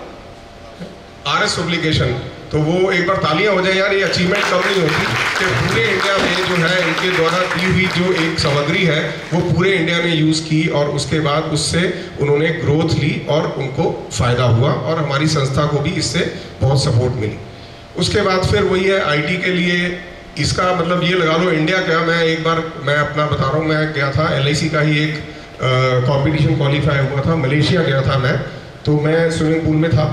RS पब्लिकेशन, तो वो एक बार तालियां हो जाए यार, ये अचीवमेंट कम नहीं होती कि पूरे इंडिया में जो है इनके द्वारा दी हुई जो एक सामग्री है वो पूरे इंडिया ने यूज़ की, और उसके बाद उससे उन्होंने ग्रोथ ली और उनको फ़ायदा हुआ, और हमारी संस्था को भी इससे बहुत सपोर्ट मिली। उसके बाद फिर वही है IT के लिए, इसका मतलब ये लगा लो इंडिया क्या, मैं एक बार मैं अपना बता रहा हूँ, मैं गया था LIC का ही एक कंपटीशन क्वालिफाई हुआ था, मलेशिया गया था मैं, तो मैं स्विमिंग पूल में था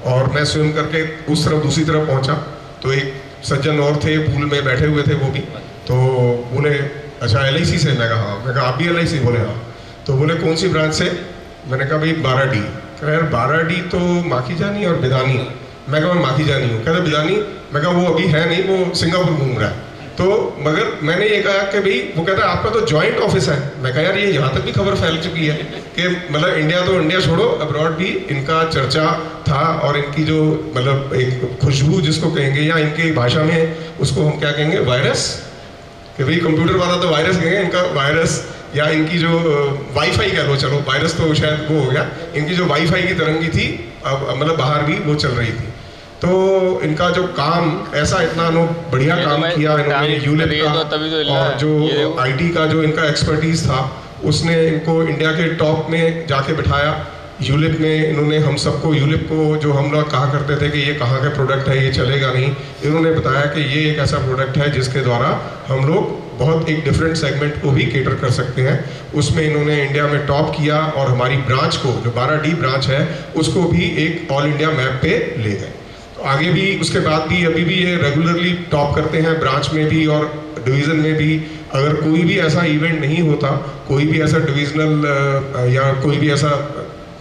और मैं स्विम करके उस तरफ दूसरी तरफ पहुंचा, तो एक सज्जन और थे पूल में बैठे हुए थे, वो भी तो बोले अच्छा LIC से, मैं कहा हाँ, मैं कहा आप भी LIC, बोले हाँ, तो बोले कौन सी ब्रांच से, मैंने कहा भाई 12D, कह यार 12D तो माखीजानी और बिदानी, मैं कहा मैं माखीजानी हूँ, कहते बिदानी, मैं कहा वो अभी है नहीं, वो सिंगापुर घूम रहा है, तो मगर मैंने ये कहा कि भाई, वो कहता है आपका तो जॉइंट ऑफिस है, मैं कहा यार ये यहाँ तक भी खबर फैल चुकी है कि मतलब इंडिया तो इंडिया छोड़ो, अब्रॉड भी इनका चर्चा था, और इनकी जो मतलब एक खुशबू जिसको कहेंगे, या इनकी भाषा में उसको हम क्या कहेंगे, वायरस, कि भाई कंप्यूटर वाला तो वायरस कहेंगे, इनका वायरस, या इनकी जो वाईफाई कह लो, चलो वायरस तो शायद वो हो गया, इनकी जो वाईफाई की तरंगी थी अब मतलब बाहर भी वो चल रही थी। तो इनका जो काम ऐसा इतना बढ़िया काम किया इन्होंने, यूलिप का, और जो IT का जो इनका एक्सपर्टीज था उसने इनको इंडिया के टॉप में जाके बिठाया। यूलिप में इन्होंने हम सबको, यूलिप को जो हम लोग कहा करते थे कि ये कहाँ का प्रोडक्ट है, ये चलेगा नहीं, इन्होंने बताया कि ये एक ऐसा प्रोडक्ट है जिसके द्वारा हम लोग बहुत एक डिफरेंट सेगमेंट को भी केटर कर सकते हैं। उसमें इन्होंने इंडिया में टॉप किया, और हमारी ब्रांच को, जो 12D ब्रांच है, उसको भी एक ऑल इंडिया मैप पे ले गए। आगे भी उसके बाद भी अभी भी ये रेगुलरली टॉप करते हैं, ब्रांच में भी और डिवीज़न में भी। अगर कोई भी ऐसा इवेंट नहीं होता, कोई भी ऐसा डिविजनल या कोई भी ऐसा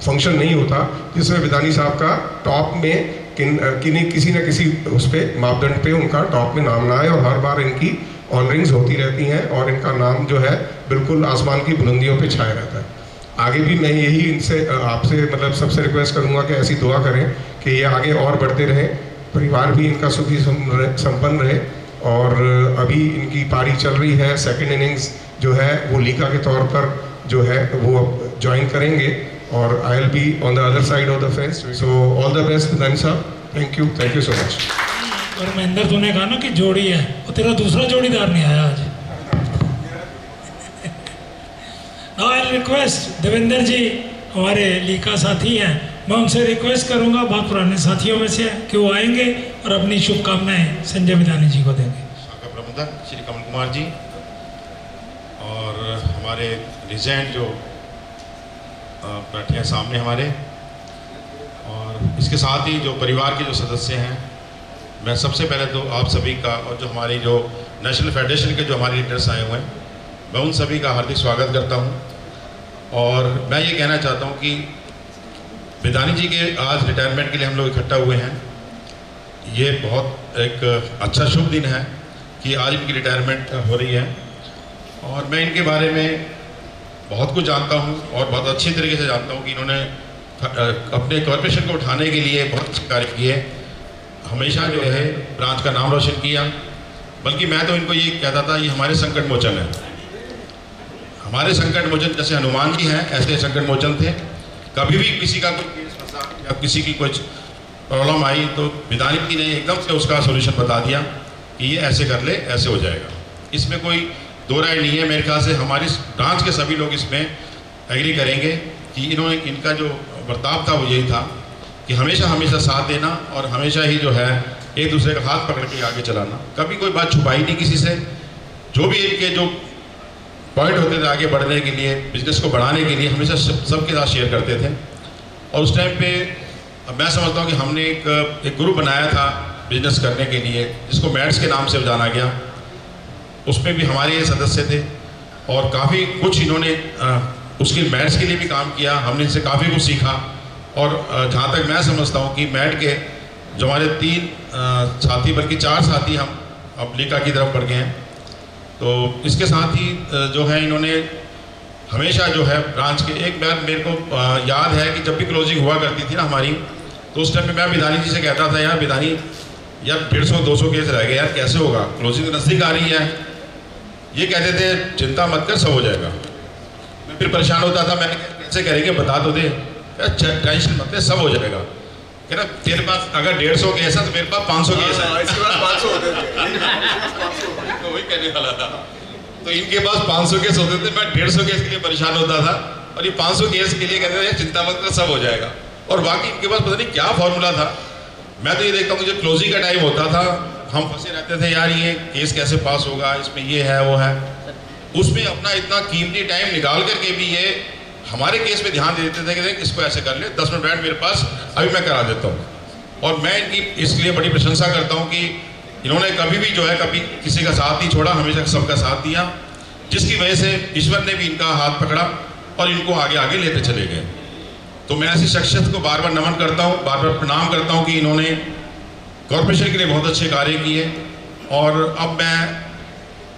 फंक्शन नहीं होता जिसमें बिदानी साहब का टॉप में किसी न किसी उस पर मापदंड पे उनका टॉप में नाम ना आए, और हर बार इनकी ऑनरिंग्स होती रहती हैं और इनका नाम जो है बिल्कुल आसमान की बुलंदियों पे छाया रहता है। आगे भी मैं यही इनसे आपसे मतलब सबसे रिक्वेस्ट करूंगा कि ऐसी दुआ करें कि ये आगे और बढ़ते रहें, परिवार भी इनका सुखी संपन्न रहे। और अभी इनकी पारी चल रही है, सेकंड इनिंग्स जो है वो लीगा के तौर पर जो है वो ज्वाइन करेंगे, और I will be on the other side of the fence. So all the best Bidani साहब, थैंक यू सो मच। और महेंद्र तूने कहा ना कि जोड़ी है, और तेरा दूसरा जोड़ीदार नहीं आया आज। नाउ आई रिक्वेस्ट देवेंद्र जी, हमारे लीका साथी हैं, मैं उनसे रिक्वेस्ट करूंगा, बहुत पुराने साथियों में से कि वो आएंगे और अपनी शुभकामनाएं संजय बिदानी जी को देंगे। शाखा प्रबंधक श्री कमल कुमार जी और हमारे रिजेंट जो बैठे हैं सामने हमारे, और इसके साथ ही जो परिवार के जो सदस्य हैं, मैं सबसे पहले तो आप सभी का और जो हमारी जो नेशनल फेडरेशन के जो हमारे लीडर्स आए हुए हैं, मैं उन सभी का हार्दिक स्वागत करता हूं। और मैं ये कहना चाहता हूं कि बिदानी जी के आज रिटायरमेंट के लिए हम लोग इकट्ठा हुए हैं। ये बहुत एक अच्छा शुभ दिन है कि आज इनकी रिटायरमेंट हो रही है, और मैं इनके बारे में बहुत कुछ जानता हूं और बहुत अच्छी तरीके से जानता हूं कि इन्होंने अपने कॉर्पोरेशन को उठाने के लिए बहुत अच्छे कार्य किए, हमेशा जो है ब्रांच का नाम रोशन किया। बल्कि मैं तो इनको ये कहता था, ये हमारे संकट मोचन है, हमारे संकट मोचन जैसे हनुमान जी हैं ऐसे संकट मोचन थे। कभी भी किसी का कोई केस फंसा या किसी की कुछ प्रॉब्लम आई तो बिदानी जी ने एकदम से उसका सोल्यूशन बता दिया कि ये ऐसे कर ले, ऐसे हो जाएगा। इसमें कोई दो राय नहीं है। मेरे ख्याल से हमारी ब्रांच के सभी लोग इसमें एग्री करेंगे कि इन्होंने, इनका जो बर्ताव था वो यही था कि हमेशा हमेशा साथ देना और हमेशा ही जो है एक दूसरे का हाथ पकड़ के आगे चलाना, कभी कोई बात छुपाई नहीं किसी से। जो भी इनके जो पॉइंट होते थे आगे बढ़ने के लिए, बिजनेस को बढ़ाने के लिए, हमेशा सबके साथ शेयर करते थे। और उस टाइम पे मैं समझता हूँ कि हमने एक ग्रुप बनाया था बिजनेस करने के लिए, जिसको मैट्स के नाम से जाना गया। उसमें भी हमारे ये सदस्य थे और काफ़ी कुछ इन्होंने उसके मैट्स के लिए भी काम किया। हमने इनसे काफ़ी कुछ सीखा। और जहाँ तक मैं समझता हूँ कि मैट के जो हमारे 3 साथी, बल्कि 4 साथी हम अब लीका की तरफ बढ़ गए हैं। तो इसके साथ ही जो है इन्होंने हमेशा जो है ब्रांच के, एक बार मेरे को याद है कि जब भी क्लोजिंग हुआ करती थी ना हमारी, तो उस टाइम पे मैं बिदानी जी से कहता था, यार बिदानी यार 150-200 केस रह गए यार, कैसे होगा, क्लोजिंग तो नज़दीक आ रही है। ये कहते थे चिंता मत कर, सब हो जाएगा। मैं फिर परेशान होता था, मैंने कैसे करेंगे बता तो दे, टेंशन मत ले, सब हो जाएगा। कह रहा तेरे पास अगर 150 केस है तो मेरे पास 500 केस है। इसके पास 500 होते थे, तो वही कहने वाला था। तो इनके पास 500 केस होते थे, मैं 150 केस के लिए परेशान होता था, और ये 500 केस के लिए कहते थे चिंता मत कर, सब हो जाएगा। और बाकी इनके पास पता नहीं क्या फॉर्मूला था। मैं तो ये देखता हूँ, जब क्लोजिंग का टाइम होता था हम फंसे रहते थे, यार ये केस कैसे पास होगा, इसमें ये है वो है। उसमें अपना इतना कीमती टाइम निकाल करके भी ये हमारे केस पे ध्यान दे देते थे कि देख इसको ऐसे कर ले, 10 मिनट बैठ मेरे पास, अभी मैं करा देता हूँ। और मैं इनकी इसलिए बड़ी प्रशंसा करता हूँ कि इन्होंने कभी भी जो है कभी किसी का साथ नहीं छोड़ा, हमेशा सबका साथ दिया, जिसकी वजह से ईश्वर ने भी इनका हाथ पकड़ा और इनको आगे आगे लेते चले गए। तो मैं ऐसी शख्सियत को बार बार नमन करता हूँ, बार बार प्रणाम करता हूँ कि इन्होंने कॉर्पोरेशन के लिए बहुत अच्छे कार्य किए। और अब मैं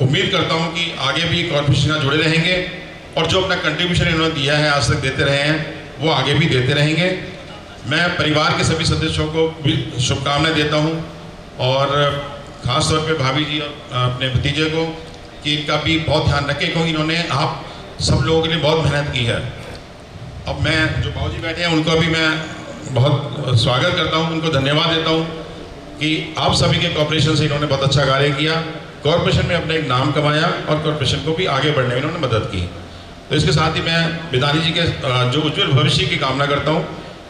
उम्मीद करता हूँ कि आगे भी कॉर्पोरेशन जुड़े रहेंगे और जो अपना कंट्रीब्यूशन इन्होंने दिया है, आज तक देते रहे हैं, वो आगे भी देते रहेंगे। मैं परिवार के सभी सदस्यों को भी शुभकामनाएं देता हूँ, और ख़ास तौर पे भाभी जी और अपने भतीजे को कि इनका भी बहुत ध्यान रखें, क्योंकि इन्होंने आप सब लोगों के लिए बहुत मेहनत की है। अब मैं जो बाबूजी बैठे हैं उनको भी मैं बहुत स्वागत करता हूँ, उनको धन्यवाद देता हूँ कि आप सभी के कॉर्पोरेशन से इन्होंने बहुत अच्छा कार्य किया, कॉर्पोरेशन में अपना एक नाम कमाया और कॉर्पोरेशन को भी आगे बढ़ने में इन्होंने मदद की। तो इसके साथ ही मैं बिदानी जी के जो उज्जवल भविष्य की कामना करता हूँ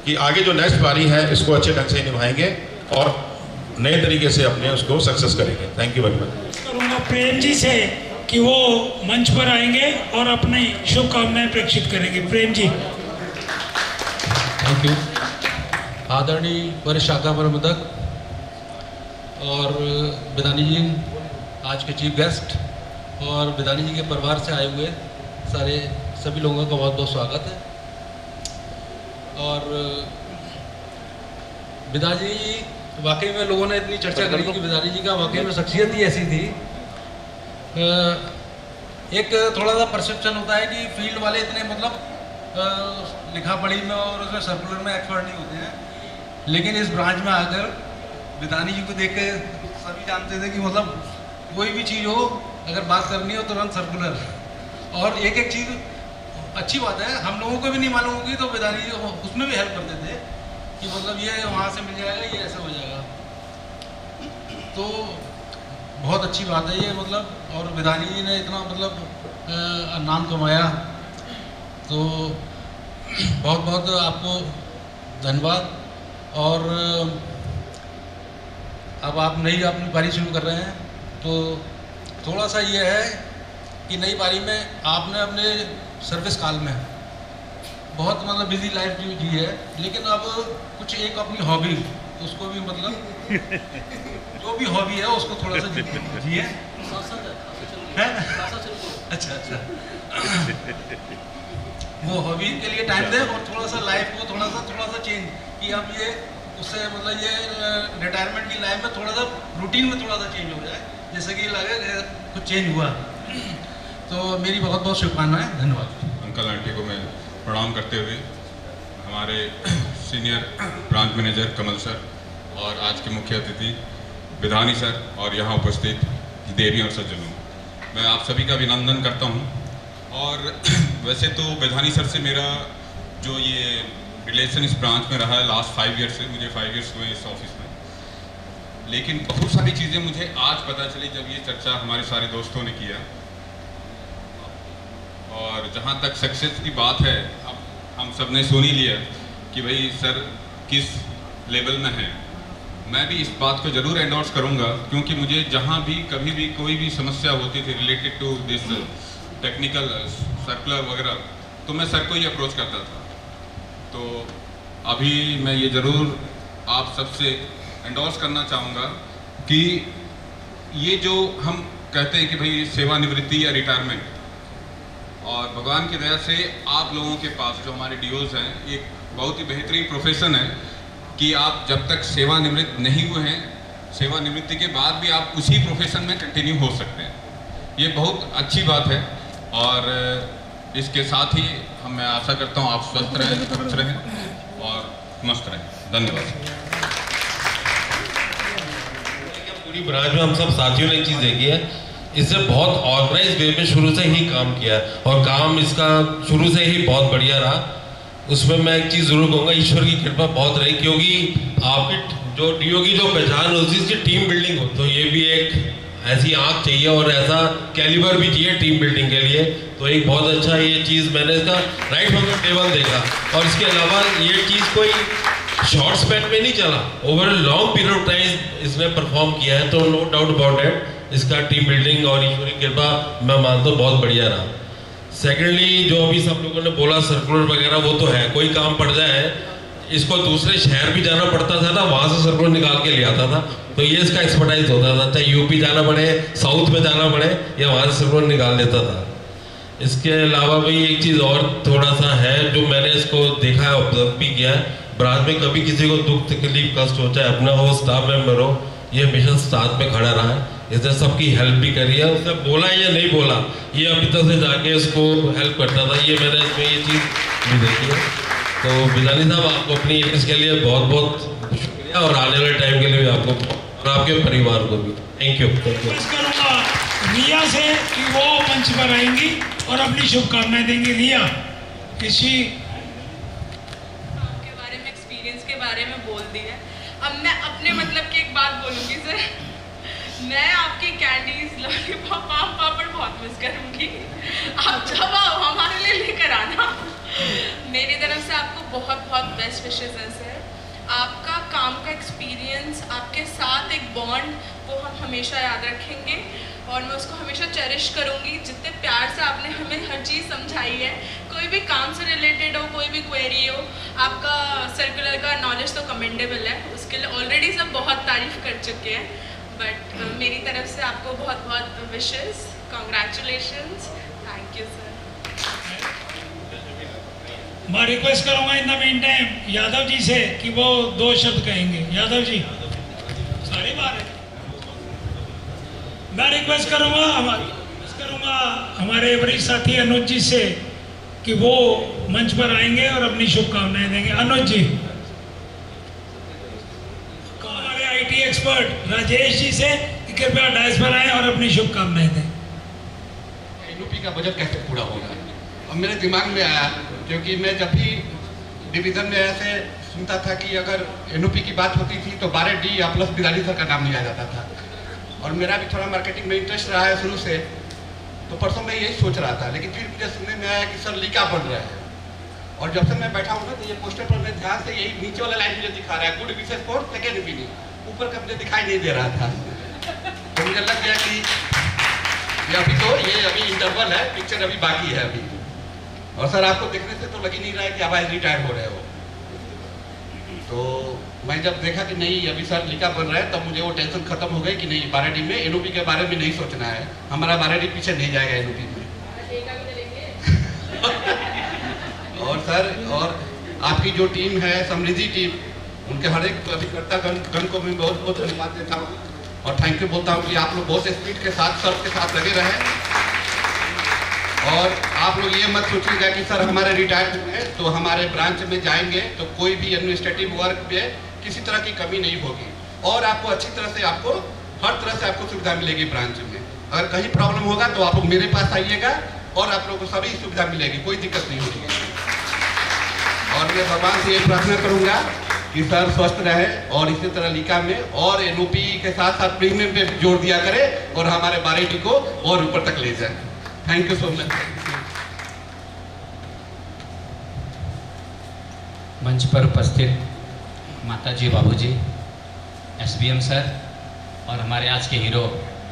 कि आगे जो नेक्स्ट पारी है इसको अच्छे ढंग से निभाएंगे और नए तरीके से अपने उसको सक्सेस करेंगे। Thank you very much. करूँगा प्रेम जी से कि वो मंच पर आएंगे और अपनी शुभकामनाएं प्रेषित करेंगे। प्रेम जी। Thank you. आदरणीय वरिष्ठ शाखा प्रबंधक और बिदानी जी आज के चीफ गेस्ट और बिदानी जी के परिवार से आए हुए सारे सभी लोगों का बहुत बहुत स्वागत है। और बिदानी जी वाकई में लोगों ने इतनी चर्चा करी कि बिदानी जी का वाकई में शख्सियत ही ऐसी थी। एक थोड़ा सा परसेप्शन होता है कि फील्ड वाले इतने मतलब लिखा पढ़ी में और उसमें सर्कुलर में एक्सपर्ट नहीं होते हैं, लेकिन इस ब्रांच में आकर बिदानी जी को देख के सभी जानते थे कि मतलब कोई भी चीज़ हो अगर बात करनी हो तुरंत सर्कुलर। और एक एक चीज़ अच्छी बात है, हम लोगों को भी नहीं मालूम होगी तो बिदानी जी उसमें भी हेल्प करते थे कि मतलब ये वहाँ से मिल जाएगा, ये ऐसा हो जाएगा। तो बहुत अच्छी बात है ये, मतलब और विधानी जी ने इतना मतलब नाम कमाया, तो बहुत बहुत आपको धन्यवाद। और अब आप नई अपनी पारी शुरू कर रहे हैं, तो थोड़ा सा ये है कि नई पारी में आपने अपने सर्विस काल में बहुत मतलब बिजी लाइफ जी है, लेकिन अब कुछ एक अपनी हॉबी उसको भी मतलब जो भी हॉबी है उसको थोड़ा सा जिए। अच्छा वो हॉबी के लिए टाइम दें और थोड़ा सा लाइफ को थोड़ा सा चेंज कि अब ये उससे मतलब ये रिटायरमेंट की लाइफ में थोड़ा सा रूटीन में थोड़ा सा चेंज हो जाए, जैसे कि लगे कुछ चेंज हुआ। तो मेरी बहुत बहुत शुभकामनाएं, धन्यवाद। अंकल आंटी को मैं प्रणाम करते हुए हमारे सीनियर ब्रांच मैनेजर कमल सर और आज के मुख्य अतिथि विधानी सर और यहाँ उपस्थित देवी और सज्जनों, मैं आप सभी का अभिनंदन करता हूँ। और वैसे तो विधानी सर से मेरा जो ये रिलेशन इस ब्रांच में रहा है लास्ट 5 ईयर से, मुझे 5 ईयर्स हुए इस ऑफिस में, लेकिन बहुत सारी चीज़ें मुझे आज पता चली जब ये चर्चा हमारे सारे दोस्तों ने किया। और जहाँ तक सक्सेस की बात है, अब हम सब ने सुन ही लिया कि भाई सर किस लेवल में हैं। मैं भी इस बात को ज़रूर एंडोर्स करूँगा, क्योंकि मुझे जहाँ भी कभी भी कोई भी समस्या होती थी related to this technical circular वगैरह, तो मैं सर को ही अप्रोच करता था। तो अभी मैं ये ज़रूर आप सबसे एंडोर्स करना चाहूँगा कि ये जो हम कहते हैं कि भाई सेवानिवृत्ति या रिटायरमेंट, और भगवान की दया से आप लोगों के पास जो हमारे डीओज हैं, एक बहुत ही बेहतरीन प्रोफेशन है कि आप जब तक सेवानिवृत्त नहीं हुए हैं, सेवानिवृत्ति के बाद भी आप उसी प्रोफेशन में कंटिन्यू हो सकते हैं। ये बहुत अच्छी बात है। और इसके साथ ही मैं आशा करता हूँ आप स्वस्थ रहें, खुश रहें और मस्त रहें। धन्यवाद। पूरी ब्रांच में हम सब साथियों ने एक चीज़ देखी है, इससे बहुत ऑर्गेनाइज वे में शुरू से ही काम किया और काम इसका शुरू से ही बहुत बढ़िया रहा। उसमें मैं एक चीज़ ज़रूर कहूँगा, ईश्वर की कृपा बहुत रही, क्योंकि आपकी जो डीओ की जो पहचान होती है इसकी टीम बिल्डिंग हो, तो ये भी एक ऐसी आँख चाहिए और ऐसा कैलिबर भी चाहिए टीम बिल्डिंग के लिए। तो एक बहुत अच्छा ये चीज़ मैंने इसका राइट फ्रॉम द टेबल देखा। और इसके अलावा ये चीज़ कोई शॉर्ट स्पैन में नहीं चला, over a long period of time इसने परफॉर्म किया है। तो नो डाउट अबाउट इट, इसका टीम बिल्डिंग और ईश्वरी कृपा मैं मानता हूँ बहुत बढ़िया रहा। सेकेंडली जो अभी सब लोगों ने बोला सर्कुलर वगैरह, वो तो है, कोई काम पड़ जाए इसको दूसरे शहर भी जाना पड़ता था ना, वहाँ से सर्कुलर निकाल के ले आता था, तो ये इसका एक्सपर्टाइज होता था, चाहे यूपी जाना पड़े, साउथ में जाना पड़े, या वहाँ से सर्कुलर निकाल देता था। इसके अलावा भी एक चीज़ और थोड़ा सा है जो मैंने इसको देखा है, ऑब्जर्व भी किया है, ब्रांच में कभी किसी को दुख तकलीफ कष्ट हो, चाहे अपना हो स्टाफ मेंबर हो, ये हमेशा साथ में खड़ा रहा है, इसने सबकी हेल्प भी करी है। उसने बोला या नहीं बोला, ये अभी तक से जाके उसको हेल्प करता था, ये मैंने इसमें ये चीज़ भी देखी है। तो विधानी साहब आपको अपनी इसके लिए बहुत बहुत शुक्रिया और आने वाले टाइम के लिए भी आपको और आपके परिवार को भी थैंक यू। करूँगा रिया से कि वो मंच पर आएंगी और अपनी शुभकामनाएं देंगी। रिया, किसी के बारे में एक्सपीरियंस के बारे में बोल दी है, अब मैं अपने मतलब की एक बात बोलूँगी सर, मैं आपकी कैंडीज लॉलीपॉप आम पापड़ बहुत मिस करूँगी। आप जब आओ हमारे लिए लेकर आना। मेरी तरफ से आपको बहुत बहुत बेस्ट विशेस हैं सर। आपका काम का एक्सपीरियंस, आपके साथ एक बॉन्ड, वो हम हमेशा याद रखेंगे और मैं उसको हमेशा चेरिश करूँगी। जितने प्यार से आपने हमें हर चीज़ समझाई है, कोई भी काम से रिलेटेड हो, कोई भी क्वेरी हो, आपका सर्कुलर का नॉलेज तो कमेंडेबल है, उसके लिए ऑलरेडी सब बहुत तारीफ कर चुके हैं। बट मेरी तरफ से आपको बहुत बहुत wishes, congratulations, thank you sir. मैं रिक्वेस्ट करूंगा in the mean time Yadav ji से कि वो 2 शब्द कहेंगे। यादव जी, सारी बात है, मैं रिक्वेस्ट करूंगा हमारे वरिष्ठ साथी अनुज जी से कि वो मंच पर आएंगे और अपनी शुभकामनाएं देंगे। अनुज जी, हमारे आईटी एक्सपर्ट राजेश जी से कि कृपया डायस पर आए और अपनी शुभकामनाएं दें। यूपी का बजट कैसे पूरा होगा, अब मेरे दिमाग में आया, क्योंकि मैं जब भी डिवीज़न में ऐसे सुनता था कि अगर एनओपी की बात होती थी तो 12D या प्लस विधानी सर का नाम लिया जाता था। और मेरा भी थोड़ा मार्केटिंग में इंटरेस्ट रहा है शुरू से, तो परसों मैं यही सोच रहा था, लेकिन फिर मुझे सुनने में आया कि सर लीका बन रहा है। और जब से मैं बैठा हूँ ना तो ये पोस्टर पर मैं ध्यान से यही नीचे वाला लाइन मुझे दिखा रहा है, good wishes for second inning, ऊपर का मुझे दिखाई नहीं दे रहा था। तो मुझे लग गया कि ये अभी इंटरवल है, पिक्चर अभी बाकी है अभी। और सर आपको देखने से तो लग ही नहीं रहा है कि आप आज रिटायर हो रहे हो। तो मैं जब देखा कि नहीं अभी सर लीका बन रहा है, तब मुझे वो टेंशन खत्म हो गई कि नहीं, बाराडी में एनओपी के बारे में नहीं सोचना है, हमारा बाराडी पीछे नहीं जाएगा एनओपी में। और सर और आपकी जो टीम है समृद्धि टीम, उनके हर एक अभिकर्ता गण को मैं बहुत बहुत धन्यवाद देता हूँ और थैंक यू बोलता हूँ कि आप लोग बहुत स्पीड के साथ सर्व के साथ लगे रहे। और आप लोग ये मत सोचिएगा कि सर हमारे रिटायर हुए हैं तो हमारे ब्रांच में जाएंगे तो कोई भी एडमिनिस्ट्रेटिव वर्क पे किसी तरह की कमी नहीं होगी, और आपको अच्छी तरह से हर तरह से आपको सुविधा मिलेगी ब्रांच में। अगर कहीं प्रॉब्लम होगा तो आप लोग मेरे पास आइएगा और आप लोगों को सभी सुविधा मिलेगी, कोई दिक्कत नहीं होगी। और मैं भगवान से ये प्रार्थना करूंगा कि सर स्वस्थ रहे और इसी तरह लीका में और एनओपी के साथ साथ प्रीमियम पे जोर दिया करे और हमारे बाराडी को और ऊपर तक ले जाए। Thank you so much. मंच पर उपस्थित माताजी, बाबूजी, एसबीएम सर और हमारे आज के hero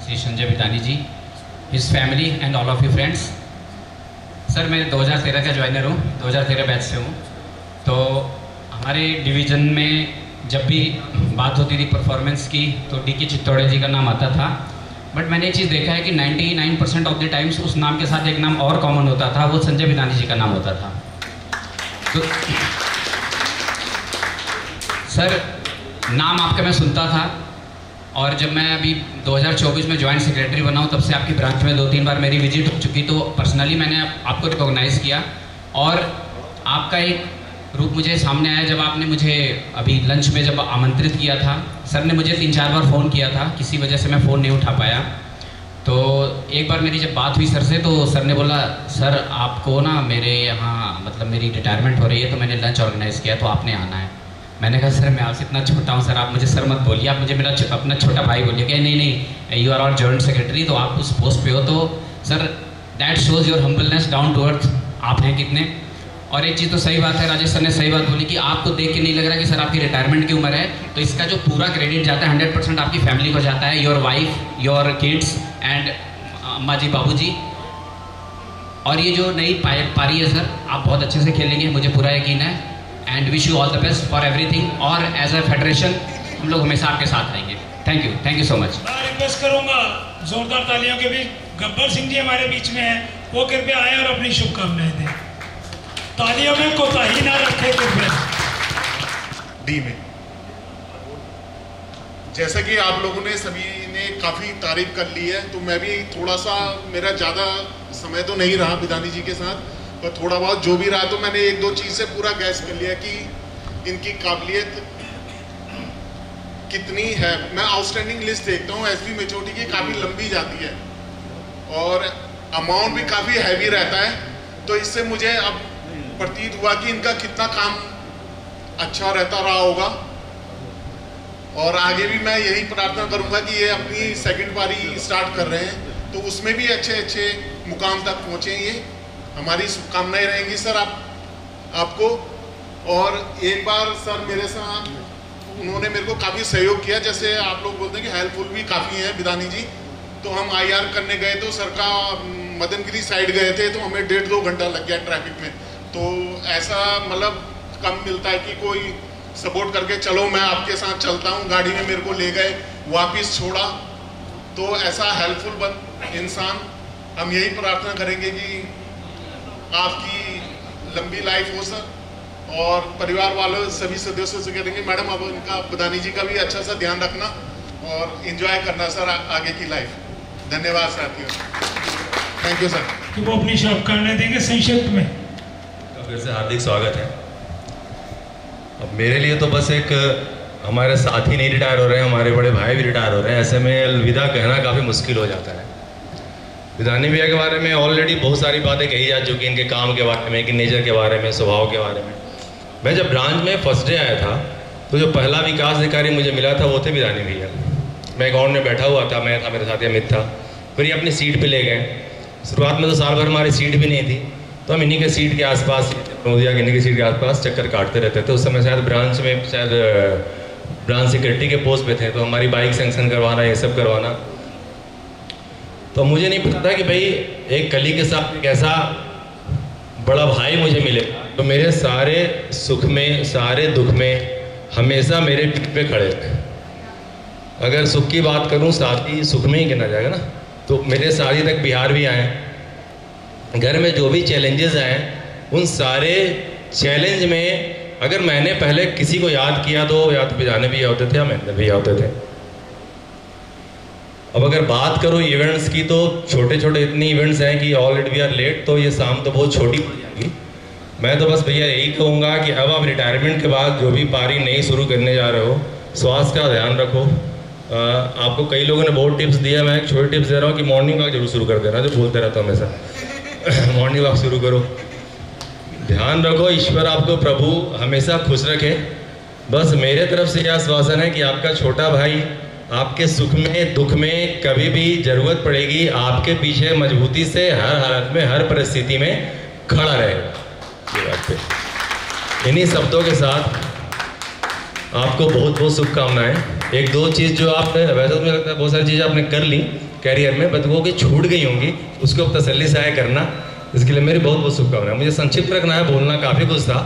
Shri Sanjay Bidani ji, his family and all of you friends. Sir मैं 2013 का ज्वाइनर हूँ, 2013 बैच से हूँ। तो हमारे डिवीज़न में जब भी बात होती थी परफॉर्मेंस की तो डी.के. चित्तौड़े जी का नाम आता था, बट मैंने एक चीज़ देखा है कि 99% ऑफ द टाइम्स उस नाम के साथ एक नाम और कॉमन होता था, वो संजय बिदानी जी का नाम होता था। तो सर नाम आपका मैं सुनता था, और जब मैं अभी 2024 में ज्वाइंट सेक्रेटरी बना हूँ तब से आपकी ब्रांच में 2-3 बार मेरी विजिट हो चुकी, तो पर्सनली मैंने आपको रिकॉग्नाइज़ किया और आपका एक रूप मुझे सामने आया जब आपने मुझे अभी लंच में जब आमंत्रित किया था। सर ने मुझे 3-4 बार फ़ोन किया था, किसी वजह से मैं फ़ोन नहीं उठा पाया। तो एक बार मेरी जब बात हुई सर से तो सर ने बोला सर आपको ना मेरे यहाँ मतलब मेरी रिटायरमेंट हो रही है तो मैंने लंच ऑर्गेनाइज़ किया तो आपने आना है। मैंने कहा सर मैं आपसे इतना छोटा हूँ सर, आप मुझे सर मत बोलिए, आप मुझे मेरा अपना छोटा भाई बोलिए। क्या नहीं you are all joint secretary, तो आप उस पोस्ट पे हो तो sir that shows your humbleness, down to earth आप हैं कितने। और एक चीज़ तो सही बात है, राजेश सर ने सही बात बोली कि आपको देख के नहीं लग रहा कि सर आपकी रिटायरमेंट की उम्र है, तो इसका जो पूरा क्रेडिट जाता है 100% आपकी फैमिली को जाता है, your wife, your kids and अम्मा जी, बाबू जी। और ये जो नई पारी है सर आप बहुत अच्छे से खेलेंगे, मुझे पूरा यकीन है, and wish you all the best for everything. और एज अ फेडरेशन हम लोग हमेशा आपके साथ रहेंगे। Thank you so much. मैं रिक्वेस्ट करूंगा जोरदार तालियों के बीच गब्बर सिंह जी हमारे बीच में हैं, वो कृपया आए और अपनी शुभकामनाएं दें। तालियों में कोताही ना रखे कृपया। डी में जैसा कि आप लोगों ने सभी ने काफ़ी तारीफ कर ली है, तो मैं भी थोड़ा सा, मेरा ज़्यादा समय तो नहीं रहा बिदानी जी के साथ, पर थोड़ा बहुत जो भी रहा तो मैंने 1-2 चीज़ से पूरा गैस कर लिया कि इनकी काबिलियत कितनी है। मैं आउटस्टैंडिंग लिस्ट देखता हूँ एसबी मेचोटी की, काफ़ी लंबी जाती है और अमाउंट भी काफ़ी हैवी रहता है, तो इससे मुझे अब प्रतीत हुआ कि इनका कितना काम अच्छा रहता रहा होगा। और आगे भी मैं यही प्रार्थना करूंगा कि ये अपनी सेकंड पारी स्टार्ट कर रहे हैं तो उसमें भी अच्छे मुकाम तक पहुंचे, ये हमारी शुभकामनाएं रहेंगी सर आपको। और एक बार सर मेरे साथ उन्होंने मेरे को काफ़ी सहयोग किया, जैसे आप लोग बोलते हैं कि हेल्पफुल भी काफ़ी हैं बिदानी जी। तो हम IR करने गए तो सर का मदनगिरी साइड गए थे तो हमें 1.5-2 घंटा लग गया ट्रैफिक में। तो ऐसा मतलब कम मिलता है कि कोई सपोर्ट करके चलो मैं आपके साथ चलता हूँ, गाड़ी में मेरे को ले गए वापस छोड़ा, तो ऐसा हेल्पफुल इंसान हम यही प्रार्थना करेंगे कि आपकी लंबी लाइफ हो सर। और परिवार वालों सभी सदस्यों से करेंगे मैडम अब इनका बिदानी जी का भी अच्छा सा ध्यान रखना और एंजॉय करना सर आगे की लाइफ। धन्यवाद साथियों, थैंक यू सर। कि वो अपनी शुभकामनाएं देंगे संक्षिप्त में। फिर से हार्दिक स्वागत है। अब मेरे लिए तो बस एक हमारे साथी नहीं रिटायर हो रहे हैं, हमारे बड़े भाई भी रिटायर हो रहे हैं, ऐसे में अलविदा कहना काफ़ी मुश्किल हो जाता है। बिदानी भैया के बारे में ऑलरेडी बहुत सारी बातें कही जा चुकी, इनके काम के बारे में, इनके नेचर के बारे में, स्वभाव के बारे में। मैं जब ब्रांच में फर्स्ट डे आया था तो जो पहला विकास अधिकारी मुझे मिला था वो थे बिदानी भैया। मैं ग्राउंड में बैठा हुआ था, मैं था, मेरे साथ अमित था। फिर ये अपनी सीट पे ले गए। शुरुआत में तो साल भर हमारी सीट भी नहीं थी, तो हम इन्हीं के सीट के आसपास, मोदिया के इन्हीं के सीट के आसपास चक्कर काटते रहते थे। उस समय शायद ब्रांच में, शायद ब्रांच सेक्रेटरी के पोस्ट पे थे, तो हमारी बाइक सेंक्शन करवाना, ये सब करवाना। तो मुझे नहीं पता था कि भाई एक कली के साथ एक ऐसा बड़ा भाई मुझे मिले, तो मेरे सारे सुख में, सारे दुख में हमेशा मेरे पीठ पे खड़े। अगर सुख की बात करूं, साथी सुख में ही गिना जाएगा ना। तो मेरे शादी तक बिहार भी आए, घर में जो भी चैलेंजेस आए, उन सारे चैलेंज में अगर मैंने पहले किसी को याद किया तो या तो पिजाने भी होते थे या मैंने भी होते थे। अब अगर बात करूं इवेंट्स की, तो छोटे छोटे इतने इवेंट्स हैं कि ऑलरेडी वी आर लेट, तो ये शाम तो बहुत छोटी पड़ जाएगी। मैं तो बस भैया यही कहूँगा कि अब आप रिटायरमेंट के बाद जो भी पारी नई शुरू करने जा रहे हो, स्वास्थ्य का ध्यान रखो। आपको कई लोगों ने बहुत टिप्स दिया, मैं एक छोटी टिप्स दे रहा हूँ कि मॉर्निंग वॉक जरूर शुरू कर देना, जो बोलते रहता हूँ हमेशा। मॉर्निंग वॉक शुरू करो, ध्यान रखो, ईश्वर आपको प्रभु हमेशा खुश रखे। बस मेरे तरफ से यह आश्वासन है कि आपका छोटा भाई आपके सुख में, दुख में कभी भी जरूरत पड़ेगी, आपके पीछे मजबूती से हर हालत में, हर परिस्थिति में खड़ा रहेगा। ये बात पे इन्हीं शब्दों के साथ आपको बहुत बहुत शुभकामनाएं। एक दो चीज़ जो आपने, वैसे तो मुझे लगता है बहुत सारी चीज़ें आपने कर ली कैरियर में, बट वो कि छूट गई होंगी, उसको अब तसल्ली से आए करना। इसके लिए मेरी बहुत बहुत शुभकामनाएं। मुझे संक्षिप्त रखना है, बोलना काफ़ी कुछ था,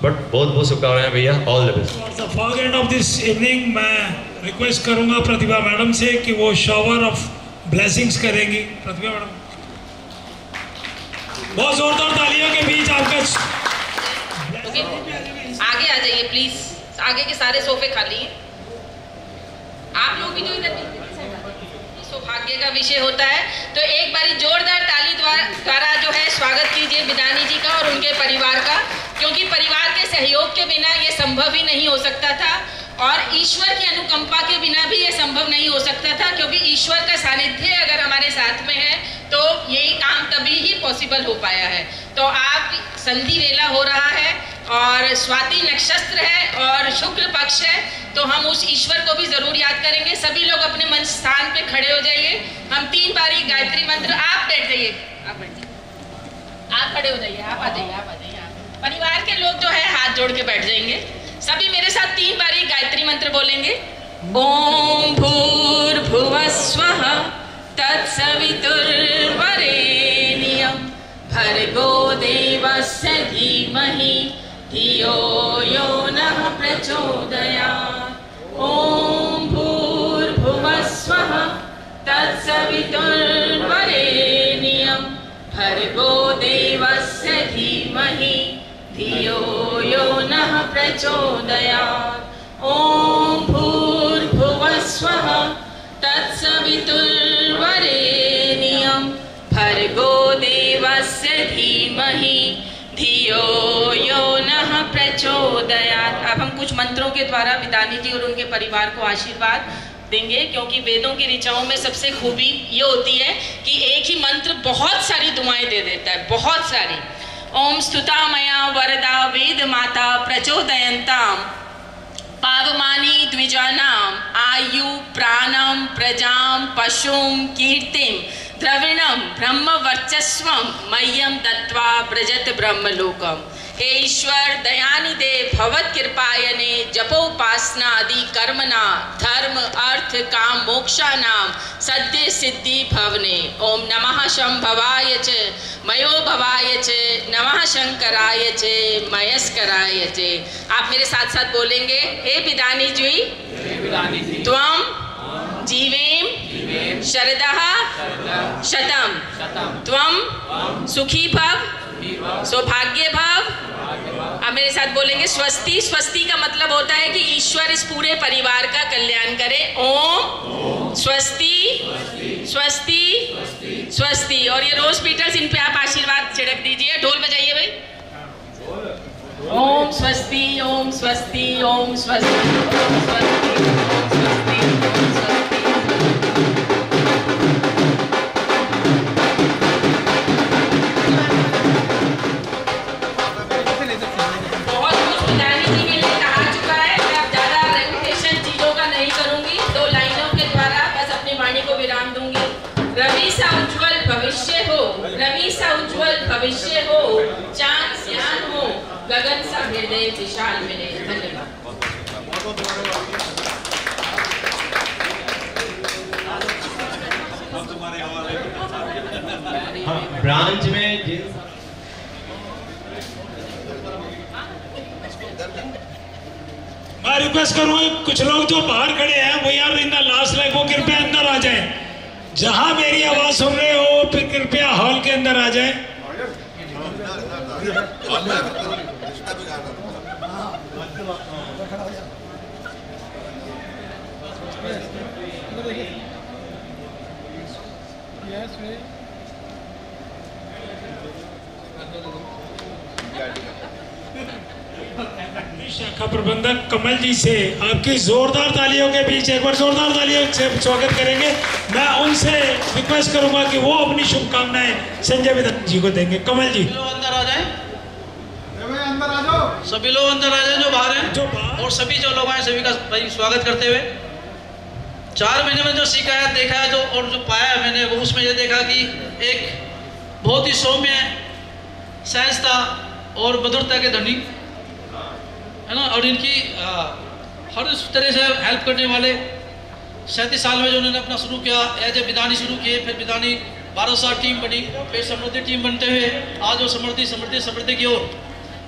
बट बहुत बहुत शुभकामनाएं भैया। All the best. For end of this evening मैं रिक्वेस्ट करूंगा प्रतिभा मैडम से कि वो शावर ऑफ ब्लेसिंग्स करेंगी। प्रतिभा मैडम, बहुत जोरदार तालियों के बीच आपका। आगे आ जाइए प्लीज, आगे के सारे सोफे खाली हैं। आप लोग भी जो इधर सौभाग्य का विषय होता है, तो एक बारी जोरदार ताली द्वारा जो है स्वागत कीजिए बिदानी जी का और उनके परिवार का, क्योंकि परिवार के सहयोग के बिना ये संभव ही नहीं हो सकता था और ईश्वर की अनुकंपा के बिना भी ये संभव नहीं हो सकता था, क्योंकि ईश्वर का सानिध्य अगर हमारे साथ में है तो यही काम तभी ही पॉसिबल हो पाया है। तो आप संधि वेला हो रहा है और स्वाति नक्षत्र है और शुक्ल पक्ष है, तो हम उस ईश्वर को भी जरूर याद करेंगे। सभी लोग अपने मंच स्थान पे खड़े हो जाइए। हम 3 बारी गायत्री मंत्र, आप बैठ जाइए, आप बैठ जाइए, आप खड़े हो जाइए, आप आ जाइए, आप आ जाइए। परिवार के लोग जो है हाथ जोड़ के बैठ जाएंगे। सभी मेरे साथ 3 बारी गायत्री मंत्र बोलेंगे। ओम भूर्भुवः स्वः तत्सवितुर्वरेण्यं भर्गो देवस्य धीमहि धियो यो नः प्रचोदयात्। ओम भूर्भुवः स्वः तत्सवितुर्वरेण्यं भर्गो देवस्य धीमहि धियो यो नः प्रचोदयात्। ओम भूर्भुवः स्वः तत्सवितुर्वरेण्यं भर्गो देवस्य धीमहि धियो यो नः प्रचोदयात्। अब हम कुछ मंत्रों के द्वारा विदानी जी और उनके परिवार को आशीर्वाद देंगे, क्योंकि वेदों की ऋचाओं में सबसे खूबी ये होती है कि एक ही मंत्र बहुत सारी दुआएं दे देता है, बहुत सारी। ओम स्तुता मया वरदा वेद माता प्रचोदयन्ताम पावमानी द्विजानाम आयु प्राणम प्रजाम पशुम कीर्तिम द्रविणम ब्रह्म वर्चस्वम मह्यम दत्वा ब्रजत ब्रह्मलोकम। हे ईश्वर दयानिधे भवत कृपायने जपोपासना आदि कर्मना धर्म अर्थ काम मोक्षा नाम सद्य सिद्धि भवने। ओम नमः शंभवाय च मयो भवाय च नमः शंकराय च मयस्कराय च। आप मेरे साथ साथ बोलेंगे। हे पिदानी जी त्वं जीवेम शरदः शतम त्वं सुखी भव सौभाग्य भव। अब मेरे साथ बोलेंगे स्वस्ति। स्वस्ति का मतलब होता है कि ईश्वर इस पूरे परिवार का कल्याण करे। ओम स्वस्ति स्वस्ति स्वस्ति। और ये रोज पीटर्स, इन पे आप आशीर्वाद छिड़क दीजिए। ढोल बजाइए भाई। ओम स्वस्ति ओम स्वस्ति ओम स्वस्ति ओम स्वस्ति ओम स्वस्ति ओम स्वस्ति। नहीं करूंगी, 2 लाइनों के द्वारा भविष्य हो, रवि सा उज्जवल भविष्य हो, चांद स्यान हो, गगन सा हृदय विशाल मिले। धन्यवाद। ब्रांच में जिन मैं रिक्वेस्ट करूंगा कुछ लोग जो बाहर खड़े हैं वो यार इन द लास्ट लाइक वो कृपया अंदर आ जाएं। जहां मेरी आवाज सुन रहे हो फिर कृपया हॉल के अंदर आ जाएं। शाखा प्रबंधक कमल जी से आपकी जोरदार तालियों के बीच एक बार जोरदार तालियों से स्वागत करेंगे। मैं उनसे रिक्वेस्ट करूंगा कि वो अपनी शुभकामनाएं संजय विधान जी को देंगे। कमल जी अंदर आ जाएं, अंदर आ जाओ, सभी लोग अंदर आ जाएं जो बाहर हैं, और सभी जो लोग आए सभी का भाई स्वागत करते हुए 4 महीने में जो सीखा है, देखा है, जो और जो पाया है मैंने, वो उसमें ये देखा कि एक बहुत ही सौम्य, सहजता और मधुरता के धनी है ना, और इनकी हर तरह से हेल्प करने वाले 37 साल में जो उन्होंने अपना शुरू किया, एज ए विधानी शुरू किए, फिर विधानी 12 साल टीम बनी, फिर समृद्धि टीम बनते हुए आज वो समृद्धि की ओर,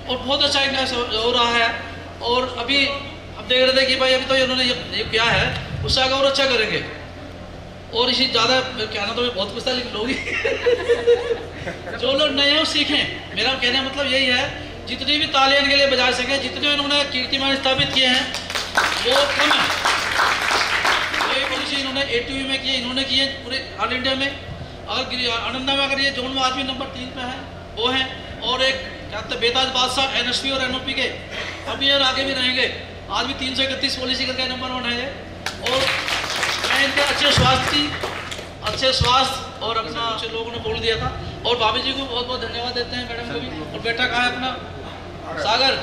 और बहुत अच्छा इनका हो रहा है। और अभी अब देख रहे थे कि भाई अभी तो इन्होंने ये किया है, उससे आगे और अच्छा करेंगे, और इसी ज़्यादा कहना तो मैं बहुत कुछ था, लेकिन लोग जो लोग नए हैं सीखें। मेरा कहने का मतलब यही है, जितनी भी तालियां इनके लिए बजा सके, जितने इन्होंने कीर्तिमान स्थापित किए हैं वो कम है। कोई पॉलिसी इन्होंने ATV में किए, इन्होंने किए पूरे ऑल इंडिया में। अगर आनंदा में अगर ये जोन में आज भी नंबर 3 पे है वो है, और एक क्या कहते हैं बेताज बादशाह NSP और NOP के अभी और आगे भी रहेंगे। आज भी 331 पॉलिसी करके नंबर 1 है। और मैं इनके अच्छे स्वास्थ्य और अपना अच्छे लोगों ने बोल दिया था, और भाभी जी को बहुत बहुत धन्यवाद देते हैं, मैडम को भी। और बेटा कहाँ है अपना सागर,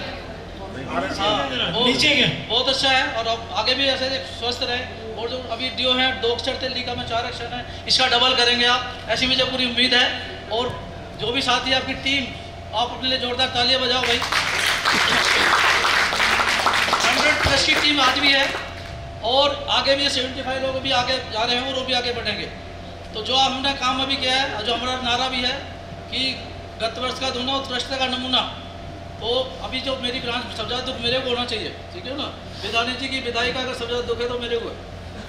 हाँ नीचे बहुत अच्छा है, और अब आगे भी ऐसे स्वस्थ रहे। और जो अभी DO है 2 अक्षर थे, लीगा में 4 अक्षर है, इसका डबल करेंगे आप, ऐसी मुझे पूरी उम्मीद है। और जो भी साथी आपकी टीम, आप अपने लिए जोरदार तालियां बजाओ भाई। 100+ की टीम आज भी है, और आगे भी 75 लोग भी आगे जा रहे हैं, और वो भी आगे बढ़ेंगे। तो जो हमने काम अभी किया है, जो हमारा नारा भी है कि गत वर्ष का धुना उत्कृष्ट का नमूना, तो अभी जो मेरी ब्रांच सबसे ज़्यादा दुख मेरे को होना चाहिए, ठीक है ना। विधानी जी की विदाई का अगर सबसे ज़्यादा दुख है तो मेरे को है,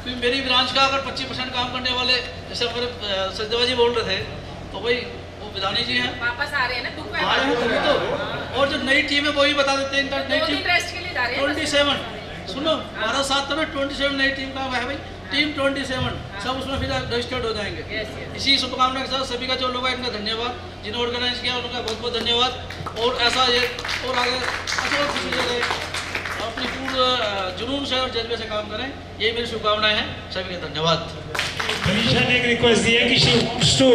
क्योंकि मेरी ब्रांच का अगर 25% काम करने वाले, जैसे हमारे सजदेवा जी बोल रहे थे, तो भाई वो विधानी जी हैं, वापस आ रहे हैं ना, दुख आ रहे हैं तभी तो। और जो नई टीम है वो भी बता देते हैं, इनका नई टीम 27 सुनो 12 सात में 27 नई टीम का है भाई, टीम 27 सब उसमें फिर रजिस्टर्ड हो जाएंगे। इसी शुभकामना के साथ सभी का जो लोग है इनका धन्यवाद, जिन्होंने ऑर्गेनाइज किया उनका बहुत बहुत धन्यवाद। और ऐसा ये और आगे अच्छा और खुशी लगे, अपनी पूर्ण जुनून से और जज्बे से काम करें, यही मेरी शुभकामनाएं हैं। सभी का धन्यवाद। मनीषा ने एक रिक्वेस्ट दी है कि शी वांट्स टू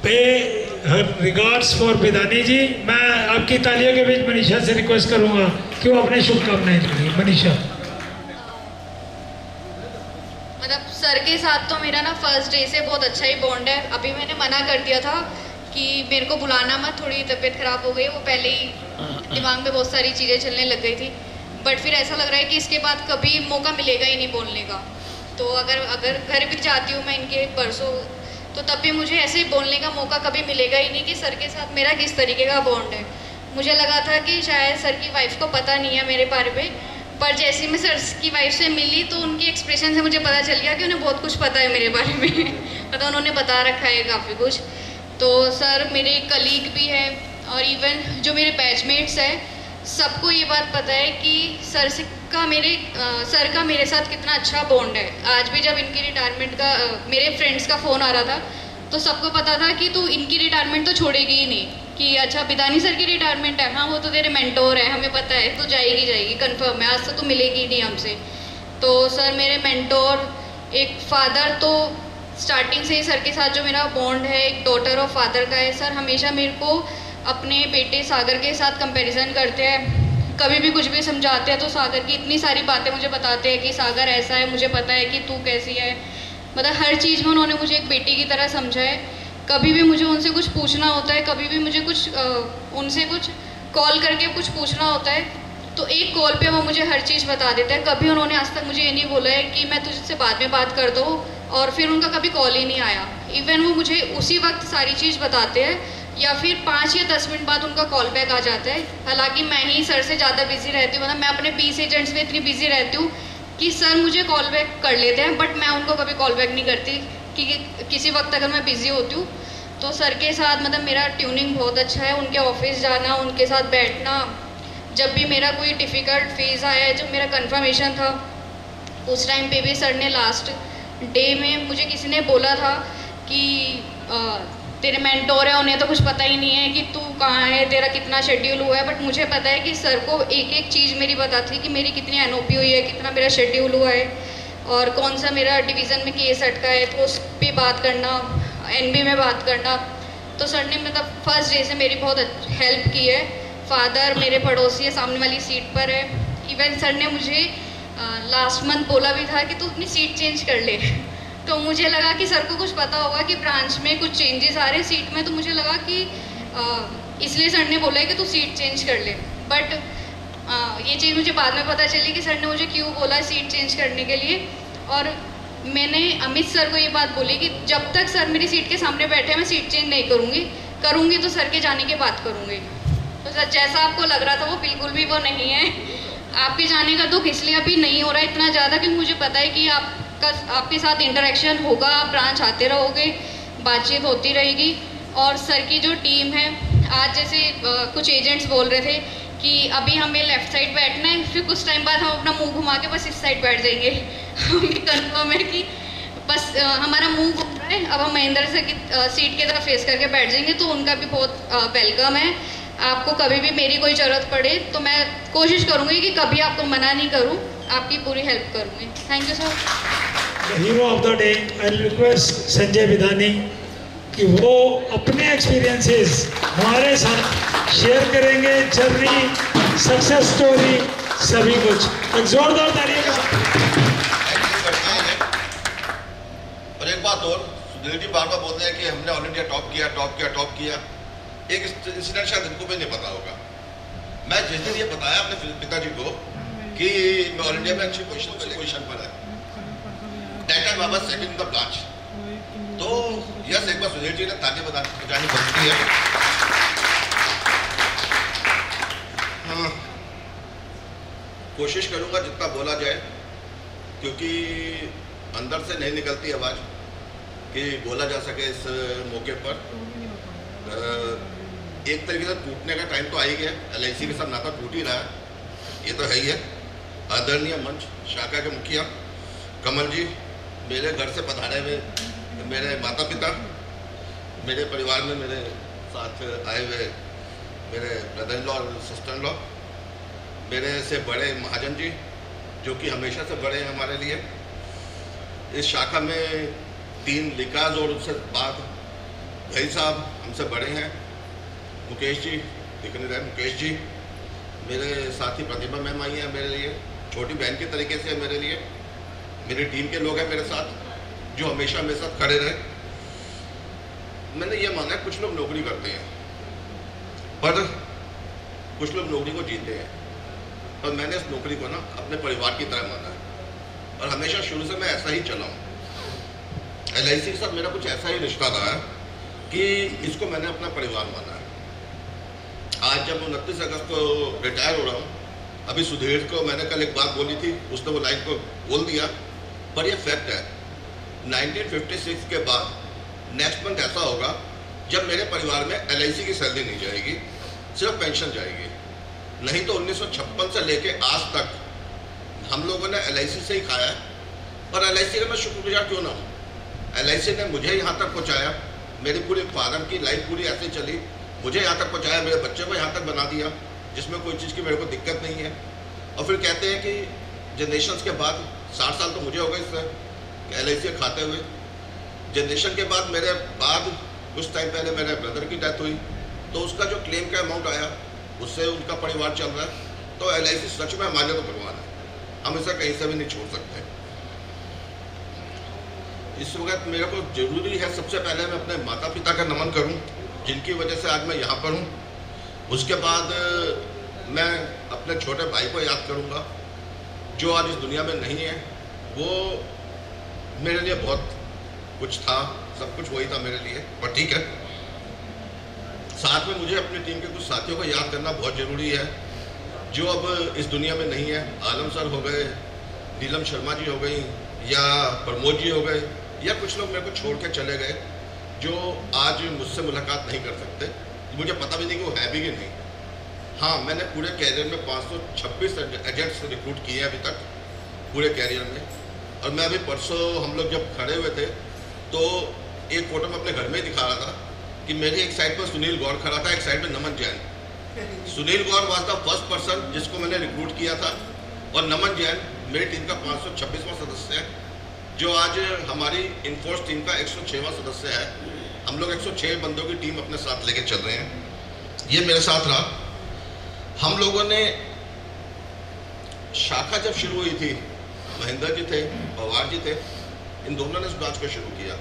पे हर रिगार्ड्स फॉर विधानी जी। मैं आपकी तालियों के बीच मनीषा से रिक्वेस्ट करूंगा कि वो अपने शुभकामनाएं दें। मनीषा, मतलब सर के साथ तो मेरा ना फर्स्ट डे से बहुत अच्छा ही बॉन्ड है। अभी मैंने मना कर दिया था कि मेरे को बुलाना मत, थोड़ी तबीयत खराब हो गई, वो पहले ही दिमाग में बहुत सारी चीज़ें चलने लग गई थी। बट फिर ऐसा लग रहा है कि इसके बाद कभी मौका मिलेगा ही नहीं बोलने का। तो अगर घर भी जाती हूँ मैं इनके परसों, तो तब भी मुझे ऐसे बोलने का मौका कभी मिलेगा ही नहीं कि सर के साथ मेरा किस तरीके का बॉन्ड है। मुझे लगा था कि शायद सर की वाइफ को पता नहीं है मेरे बारे में, पर जैसे मैं सर की वाइफ से मिली तो उनके एक्सप्रेशन से मुझे पता चल गया कि उन्हें बहुत कुछ पता है मेरे बारे में मतलब उन्होंने बता रखा है काफ़ी कुछ। तो सर मेरे कलीग भी हैं, और इवन जो मेरे बैचमेट्स हैं सबको ये बात पता है कि सर का मेरे साथ कितना अच्छा बॉन्ड है। आज भी जब इनकी रिटायरमेंट का मेरे फ्रेंड्स का फ़ोन आ रहा था तो सबको पता था कि तू इनकी रिटायरमेंट तो छोड़ेगी ही नहीं, कि अच्छा विधानी सर की रिटायरमेंट है, हाँ वो तो तेरे मेंटोर है, हमें पता है, तो जाएगी कंफर्म है, आज तो तू मिलेगी ही नहीं हमसे। तो सर मेरे मेंटोर, एक फादर, तो स्टार्टिंग से ही सर के साथ जो मेरा बॉन्ड है एक डॉटर और फादर का है। सर हमेशा मेरे को अपने बेटे सागर के साथ कंपैरिजन करते हैं, कभी भी कुछ भी समझाते हैं तो सागर की इतनी सारी बातें मुझे बताते हैं कि सागर ऐसा है, मुझे पता है कि तू कैसी है। मतलब हर चीज़ में उन्होंने मुझे एक बेटी की तरह समझा है। कभी भी मुझे उनसे कुछ पूछना होता है, कभी भी मुझे कुछ उनसे कुछ कॉल करके कुछ पूछना होता है, तो एक कॉल पे वो मुझे हर चीज़ बता देता है। कभी उन्होंने आज तक मुझे ये नहीं बोला है कि मैं तुझसे बाद में बात कर दूँ, और फिर उनका कभी कॉल ही नहीं आया। इवन वो मुझे उसी वक्त सारी चीज़ बताते हैं, या फिर 5 या 10 मिनट बाद उनका कॉल बैक आ जाता है। हालांकि मैं ही सर से ज़्यादा बिजी रहती हूँ, मतलब मैं अपने 20 एजेंट्स में इतनी बिजी रहती हूँ कि सर मुझे कॉल बैक कर लेते हैं, बट मैं उनको कभी कॉल बैक नहीं करती कि किसी वक्त अगर मैं बिज़ी होती हूँ। तो सर के साथ मतलब मेरा ट्यूनिंग बहुत अच्छा है। उनके ऑफिस जाना, उनके साथ बैठना, जब भी मेरा कोई डिफ़िकल्ट फेज़ आया है, जब मेरा कंफर्मेशन था उस टाइम पे भी सर ने लास्ट डे में मुझे किसी ने बोला था कि तेरे मेंटोर है, उन्हें तो कुछ पता ही नहीं है कि तू कहाँ है, तेरा कितना शेड्यूल हुआ है। बट मुझे पता है कि सर को एक एक चीज़ मेरी पता थी कि मेरी कितनी NOP हुई है, कितना मेरा शेड्यूल हुआ है, और कौन सा मेरा डिवीज़न में केस अटका है, तो उस पर बात करना, NB में बात करना। तो सर ने मतलब फर्स्ट डे से मेरी बहुत हेल्प की है। फादर मेरे पड़ोसी है, सामने वाली सीट पर है। इवन सर ने मुझे लास्ट मंथ बोला भी था कि तू अपनी सीट चेंज कर ले। तो मुझे लगा कि सर को कुछ पता होगा कि ब्रांच में कुछ चेंजेस आ रहे हैं सीट में, तो मुझे लगा कि इसलिए सर ने बोला है कि तू सीट चेंज कर ले। बट ये चीज़ मुझे बाद में पता चली कि सर ने मुझे क्यों बोला सीट चेंज करने के लिए। और मैंने अमित सर को ये बात बोली कि जब तक सर मेरी सीट के सामने बैठे मैं सीट चेंज नहीं करूँगी तो सर के जाने के बाद करूँगी। तो सर जैसा आपको लग रहा था वो बिल्कुल भी वो नहीं है। आपके जाने का दुख इसलिए अभी नहीं हो रहा है इतना ज़्यादा, क्योंकि मुझे पता है कि आपके साथ इंटरेक्शन होगा, आप ब्रांच आते रहोगे, बातचीत होती रहेगी। और सर की जो टीम है, आज जैसे कुछ एजेंट्स बोल रहे थे कि अभी हमें लेफ़्ट साइड बैठना है, फिर कुछ टाइम बाद हम अपना मुंह घुमा के बस इस साइड बैठ जाएंगे। हमें कन्फर्म है कि बस हमारा मुंह घूम रहा है, अब हम महेंद्र सर की सीट की तरफ फेस करके बैठ जाएंगे। तो उनका भी बहुत वेलकम है। आपको कभी भी मेरी कोई ज़रूरत पड़े तो मैं कोशिश करूँगी कि कभी आपको मना नहीं करूँ, आपकी पूरी हेल्प करूँगी। Thank you sir. Hero of the day I request Sanjay Vidhani कि वो अपने एक्सपीरियंसेस हमारे साथ शेयर करेंगे, जर्नी, सक्सेस स्टोरी, सभी कुछ। एक जोरदार तालियों के साथ। और एक बात और, सुधीर जी बार बार बोलते हैं कि हमने ऑल इंडिया टॉप किया। एक इंसिडेंट शायद इनको भी नहीं पता होगा। मैं जिस दिन ये बताया अपने पिताजी को कि मैं ऑल इंडिया में अच्छी पोजीशन पर है, that time I was second in the branch. तो यस, एक बार सुधीर जी ने ताली बजानी बनती है। हाँ, कोशिश करूंगा जितना बोला जाए, क्योंकि अंदर से नहीं निकलती आवाज़ कि बोला जा सके इस मौके पर। एक तरीके से टूटने का टाइम तो आ ही गया। LIC के साथ नाता टूट ही रहा है, ये तो है ही है। आदरणीय मंच शाखा के मुखिया कमल जी, मेरे घर से पधारे हुए मेरे माता पिता, मेरे परिवार में मेरे साथ आए हुए मेरे ब्रदर इन लॉ और सिस्टर इन लॉ, मेरे से बड़े महाजन जी जो कि हमेशा से बड़े हैं हमारे लिए। इस शाखा में 3 लिकाज और उससे बाद भाई साहब हमसे बड़े हैं, मुकेश जी, दिख नहीं रहे मुकेश जी। मेरे साथी प्रतिभा मैम आई हैं मेरे लिए, छोटी बहन के तरीके से मेरे लिए। मेरी टीम के लोग हैं मेरे साथ जो हमेशा मेरे साथ खड़े रहे। मैंने ये माना है कुछ लोग नौकरी करते हैं पर कुछ लोग नौकरी को जीते हैं, पर मैंने इस नौकरी को ना अपने परिवार की तरह माना है और हमेशा शुरू से मैं ऐसा ही चला हूँ। LIC के साथ मेरा कुछ ऐसा ही रिश्ता रहा है कि इसको मैंने अपना परिवार माना है। आज जब 29 अगस्त को रिटायर हो रहा हूँ, अभी सुधीर को मैंने कल एक बात बोली थी, उसने वो लाइन को बोल दिया, पर ये फैक्ट है 1956 के बाद नेक्स्ट मंथ ऐसा होगा जब मेरे परिवार में LIC की सैलरी नहीं जाएगी, सिर्फ पेंशन जाएगी। नहीं तो 1956 से लेके आज तक हम लोगों ने LIC से ही खाया है, पर LIC का मैं शुक्रगुजार क्यों ना हूँ। LIC ने मुझे यहाँ तक पहुँचाया, मेरी पूरी फादर की लाइफ पूरी ऐसे चली, मुझे यहाँ तक पहुँचाया, मेरे बच्चे को यहाँ तक बना दिया जिसमें कोई चीज़ की मेरे को दिक्कत नहीं है। और फिर कहते हैं कि जनरेशन के बाद 60 साल तो मुझे हो गए इससे LIC खाते हुए। जनरेशन के बाद मेरे बाद कुछ टाइम पहले मेरे ब्रदर की डेथ हुई, तो उसका जो क्लेम का अमाउंट आया उससे उनका परिवार चल रहा है। तो LIC सच में हमारे तो भगवान है, हम इसे कहीं से भी नहीं छोड़ सकते। इस वक्त मेरे को जरूरी है सबसे पहले मैं अपने माता पिता का नमन करूं, जिनकी वजह से आज मैं यहाँ पर हूँ। उसके बाद मैं अपने छोटे भाई को याद करूँगा जो आज इस दुनिया में नहीं है। वो मेरे लिए बहुत कुछ था, सब कुछ वही था मेरे लिए, पर ठीक है। साथ में मुझे अपनी टीम के कुछ साथियों को याद करना बहुत ज़रूरी है जो अब इस दुनिया में नहीं है। आलम सर हो गए, नीलम शर्मा जी हो गई, या प्रमोद जी हो गए, या कुछ लोग मेरे को छोड़ के चले गए जो आज मुझसे मुलाकात नहीं कर सकते। मुझे पता भी नहीं कि वो है भी कि नहीं। हाँ, मैंने पूरे कैरियर में 526 एजेंट्स रिक्रूट किए हैं अभी तक पूरे कैरियर में। और मैं अभी परसों हम लोग जब खड़े हुए थे तो एक फोटो में अपने घर में ही दिखा रहा था कि मेरी एक साइड पर सुनील गौर खड़ा था, एक साइड पर नमन जैन। सुनील गौर वाज द फर्स्ट पर्सन जिसको मैंने रिक्रूट किया था, और नमन जैन मेरी टीम का 526वां सदस्य है, जो आज हमारी इनफोर्स टीम का 106वां सदस्य है। हम लोग 106 बंदों की टीम अपने साथ लेके चल रहे हैं। ये मेरे साथ रहा। हम लोगों ने शाखा जब शुरू हुई थी, महेंद्र जी थे, पवार जी थे, इन दोनों ने इस ब्रांच को शुरू किया।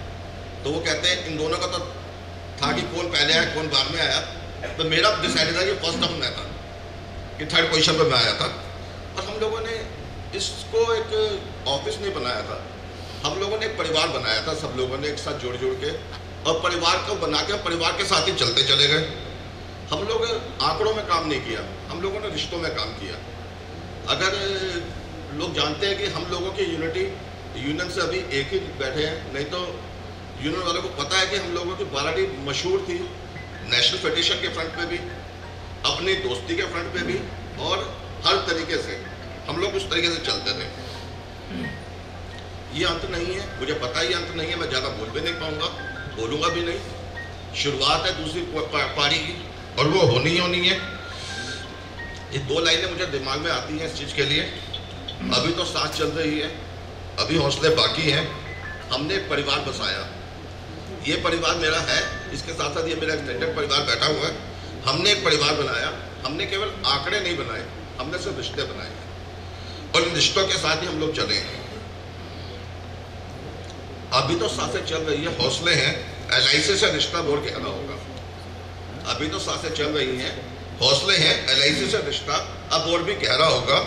तो वो कहते हैं इन दोनों का तो था कि कौन पहले आया कौन बाद में आया, तो मेरा डिसाइड था कि फर्स्ट टाइम मैं था, कि थर्ड पोजीशन पे मैं आया था। और हम लोगों ने इसको एक ऑफिस नहीं बनाया था, हम लोगों ने एक परिवार बनाया था। सब लोगों ने एक साथ जोड़ के, और परिवार को बना के परिवार के साथ ही चलते चले गए। हम लोग आंकड़ों में काम नहीं किया, हम लोगों ने रिश्तों में काम किया। अगर लोग जानते हैं कि हम लोगों की यूनिटी यूनियन से अभी एक ही बैठे हैं, नहीं तो यूनियन वालों को पता है कि हम लोगों की बालाडी मशहूर थी नेशनल फेडरेशन के फ्रंट पे भी, अपनी दोस्ती के फ्रंट पे भी, और हर तरीके से हम लोग उस तरीके से चलते थे। ये अंत नहीं है, मुझे पता ही अंत नहीं है। मैं ज़्यादा बोल भी नहीं पाऊंगा, बोलूँगा भी नहीं। शुरुआत है दूसरी पारी की, और वो होनी है। ये दो लाइनें मुझे दिमाग में आती हैं इस चीज़ के लिए। अभी तो सांस चल रही है, अभी हौसले बाकी हैं। हमने एक परिवार बसाया, ये परिवार मेरा है, इसके साथ साथ ये मेरा एक्सटेंडेड परिवार बैठा हुआ है। हमने एक परिवार बनाया, हमने केवल आंकड़े नहीं बनाए, हमने सिर्फ रिश्ते बनाए, और इन रिश्तों के साथ ही हम लोग चले हैं। अभी तो सांसें चल रही है, हौसले हैं। LIC से रिश्ता और गहरा होगा। अभी तो सांसें चल रही हैं, हौसले हैं, LIC से रिश्ता अब और भी गहरा होगा।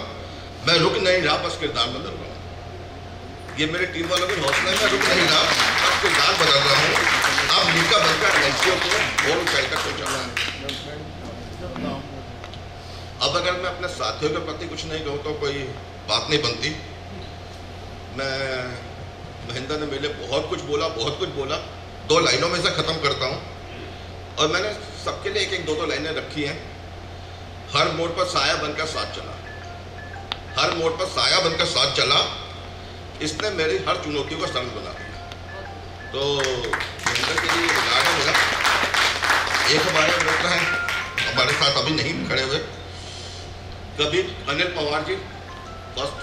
मैं रुक नहीं रहा, बस किरदार बदल रहा हूँ। ये मेरे टीम वालों के हौसले, मैं रुक नहीं रहा, बस किरदार बदल रहा हूँ। अब नीका बनकर LIC को और ऊंचाई तक पहुँचाना है। अब अगर मैं अपने साथियों के प्रति कुछ नहीं कहूँ तो कोई बात नहीं बनती। महेंद्र ने मेरे बहुत कुछ बोला, 2 लाइनों में से ख़त्म करता हूँ। और मैंने सबके लिए एक 2 लाइनें रखी हैं। हर मोड़ पर साया बनकर साथ चला, हर मोड़ पर साया बनकर साथ चला, इसने मेरी हर चुनौती को सरल बना दिया। तो महेंद्र के लिए रिगार्ड है मेरा। एक हमारे मित्र हैं, हमारे साथ अभी नहीं खड़े हुए, कभी अनिल पवार जी, फर्स्ट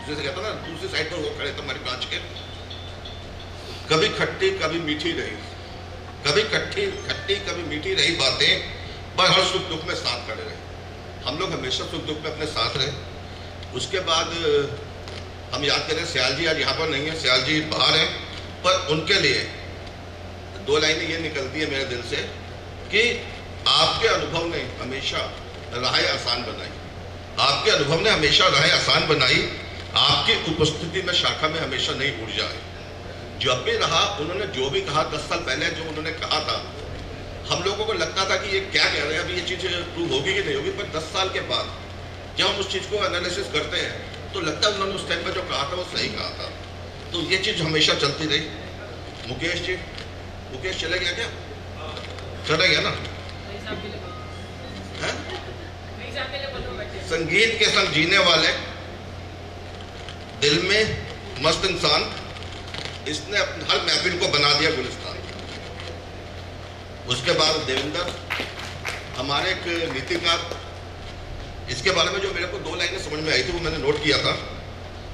जैसे कहता ना दूसरी साइड पर वो खड़े थे हमारी ब्रांच के। कभी खट्टी कभी मीठी रही, कभी खट्टी कभी मीठी रही बातें, पर हर सुख दुख में साथ खड़े रहे। हम लोग हमेशा सुख दुख में अपने साथ रहे। उसके बाद हम याद करें, सयाल जी आज यहाँ पर नहीं है, सयाल जी बाहर हैं, पर उनके लिए 2 लाइनें ये निकलती है मेरे दिल से कि आपके अनुभव ने हमेशा राहें आसान बनाई, आपके अनुभव ने हमेशा राहें आसान बनाई। आपकी उपस्थिति में शाखा में हमेशा नई ऊर्जा है। जब भी रहा उन्होंने जो भी कहा, 10 साल पहले जो उन्होंने कहा था, हम लोगों को लगता था कि ये क्या कह रहे हैं, अभी ये चीज़ प्रूव होगी कि नहीं होगी। पर 10 साल के बाद जब हम उस चीज़ को एनालिसिस करते हैं तो लगता है उन्होंने उस टाइम पर जो कहा था वो सही कहा था। तो ये चीज़ हमेशा चलती रही। मुकेश चले गया क्या? चले गया ना? संगीत के संग जीने वाले, दिल में मस्त इंसान, इसने हर महफिल को बना दिया गुलिस्तान। उसके बाद देवेंद्र, हमारे एक नीतिकार, इसके बारे में जो मेरे को 2 लाइनें समझ में आई थी वो मैंने नोट किया था।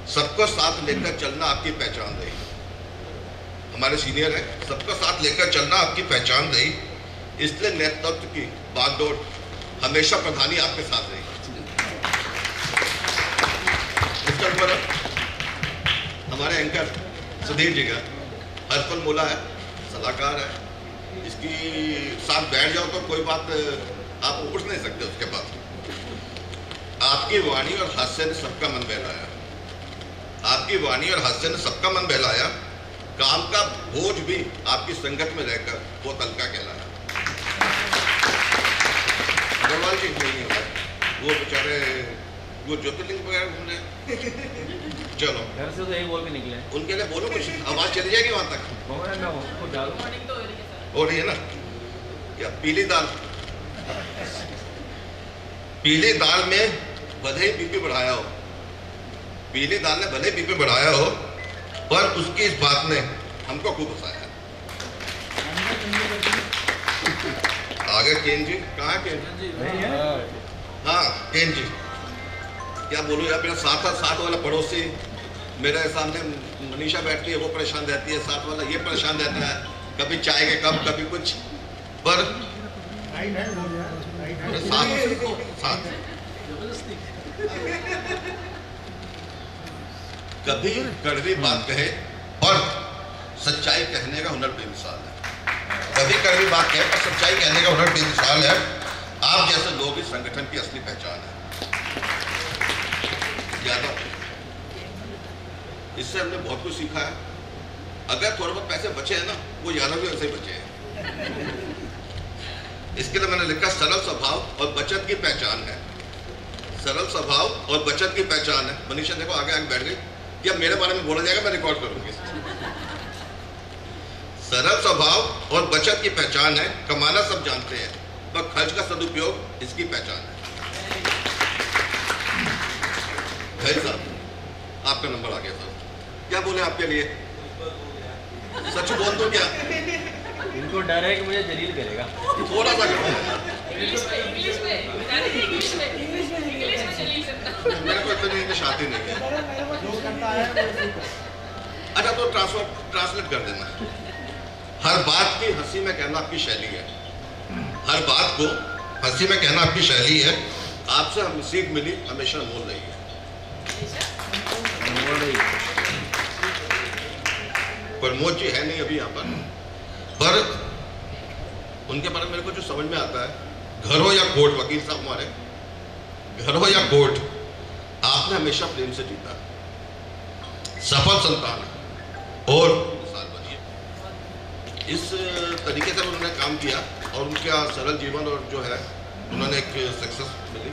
सबको साथ लेकर चलना आपकी पहचान रही। हमारे सीनियर है, सबको साथ लेकर चलना आपकी पहचान रही, इसलिए नेतृत्व की बागडोर हमेशा प्रधानी आपके साथ रही। इसके ऊपर हमारे एंकर सुधीर जी का हरफल मोला है, सलाहकार है, इसकी साथ बैठ जाओ तो कोई बात आप उठ नहीं सकते उसके पास। आपकी वाणी और हास्य ने सबका मन बहलाया, आपकी वाणी और हास्य ने सबका मन बहलाया, काम का बोझ भी आपकी संगत में रहकर वो हल्का कहलाया। अग्रवाल जी नहीं हुआ, वो बेचारे वो ज्योतिर्लिंग वगैरह घूमने चलो घर से तो यही बोल के निकले, उनके लिए बोलो कुछ, आवाज चली जाएगी वहां तक। हो रही है ना क्या? पीली दाल, पीली दाल में भले ही बीपी बढ़ाया हो, पीली दाल ने भले बीपी बढ़ाया हो, पर उसकी इस बात ने हमको खूब हंसाया। आगे केन जी कहाँ है? केन जी, हाँ केन जी, क्या बोलूं यार, मेरा साथ वाला पड़ोसी मेरे सामने मनीषा बैठती है, वो परेशान रहती है, साथ वाला ये परेशान रहता है, कभी चाय के कप कभी कुछ, पर साथ कभी कड़वी बात कहे और सच्चाई कहने का हुनर बेमिसाल है। कभी कड़वी बात कहे और सच्चाई कहने का हुनर बेमिसाल है। आप जैसे लोग इस संगठन की असली पहचान है। यादव, इससे हमने बहुत कुछ सीखा है। अगर थोड़े बहुत पैसे बचे हैं ना, वो यादव भी वैसे ही बचे हैं। इसके लिए मैंने लिखा सरल स्वभाव और बचत की पहचान है। सरल स्वभाव और बचत की पहचान है। मनीषा देखो आगे आगे बैठ गई, क्या मेरे बारे में बोला जाएगा, मैं रिकॉर्ड करूंगी। सरल स्वभाव और बचत की पहचान है, कमाना सब जानते हैं, पर खर्च का सदुपयोग इसकी पहचान है। भाई साहब आपका नंबर आ गया साहब, क्या बोले आपके लिए? सच बोल दो क्या? इनको डर है कि मुझे जलील करेगा। थोड़ा सा मेरे को इतनी इंग्लिश आती नहीं है। अच्छा तो ट्रांसलेट कर देना। हर बात की हंसी में कहना आपकी शैली है, हर बात को हंसी में कहना आपकी शैली है। आपसे हम सीख मिली, हमेशा बोल रही है। प्रमोद जी है नहीं अभी यहाँ पर उनके बारे में मेरे को जो समझ में आता है, घर हो या कोर्ट, वकील साहब हमारे, घर हो या कोर्ट, आपने हमेशा प्रेम से जीता, सफल संतान और मिसाल बनिए। इस तरीके से उन्होंने काम किया और उनका सरल जीवन और जो है उन्होंने एक सक्सेस मिली।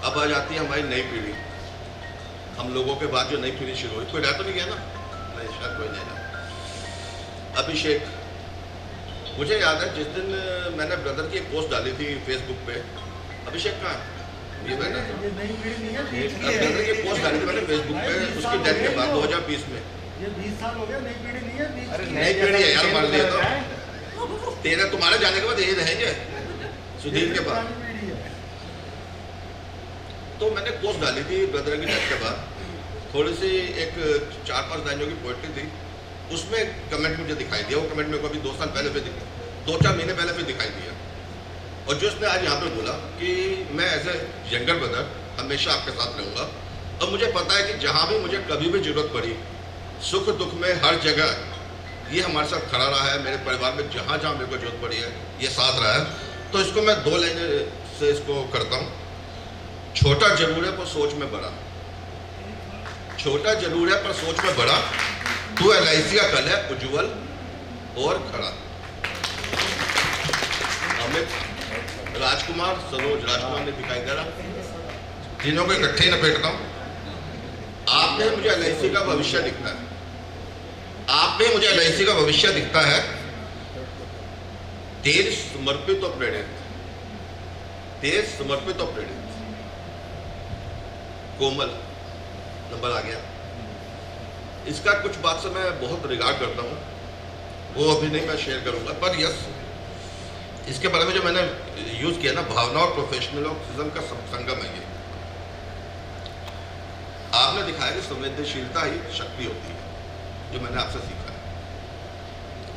अब आ जाती है हमारी नई पीढ़ी, हम लोगों के बाद जो नई पीढ़ी शुरू हुई। कोई रह तो नहीं गया ना? नहीं, शायद कोई नहीं रहा। अभिषेक, मुझे याद है जिस दिन मैंने ब्रदर की एक पोस्ट डाली थी फेसबुक पे, अभिषेक कहाँ है? ये बैठा था। ब्रदर की पोस्ट डाली थी मैंने फेसबुक पे उसकी डेथ के बाद 2020 में। ये 20 साल हो गया, नई पीढ़ी नहीं है। नई पीढ़ी है यार, मान लिया तो तेरे तुम्हारे जाने के बाद यही रहेंगे सुधीर के बाद। तो मैंने पोस्ट डाली थी ब्रदर की डेथ के बाद, थोड़ी सी एक 4-5 लाइनों की पोइट्री थी। उसमें कमेंट मुझे दिखाई दिया, वो कमेंट मेरे को अभी 2 साल पहले भी 2-4 महीने पहले भी दिखाई दिया। और जो उसने आज यहाँ पे बोला कि मैं एज ए यंगर ब्रदर हमेशा आपके साथ रहूँगा, और मुझे पता है कि जहाँ भी मुझे कभी भी जरूरत पड़ी, सुख दुख में हर जगह ये हमारे साथ खड़ा रहा है। मेरे परिवार में जहाँ जहाँ मेरे को जरूरत पड़ी है ये साथ रहा है। तो इसको मैं 2 लाइन से इसको करता हूँ। छोटा जरूर है पर सोच में बड़ा, छोटा जरूर है पर सोच में बड़ा, तू LIC का कल है उज्जवल और खड़ा। अमित, राजकुमार, सरोज, राजकुमार ने दिखाई दे रहा, तीनों को इकट्ठे ही लपेटता हूं। आप में मुझे LIC का भविष्य दिखता है, आप में मुझे LIC का भविष्य दिखता है। तेज समर्पित और प्रेरित, तेज समर्पित और प्रेरित। कोमल, नंबर आ गया। इसका कुछ बात से मैं बहुत रिगार्ड करता हूँ, वो अभी नहीं मैं शेयर करूंगा, पर यस इसके बारे में जो मैंने यूज किया ना, भावना और प्रोफेशनलिज्म का संगम है ये। आपने दिखाया कि संवेदनशीलता ही शक्ति होती है, जो मैंने आपसे सीखा है।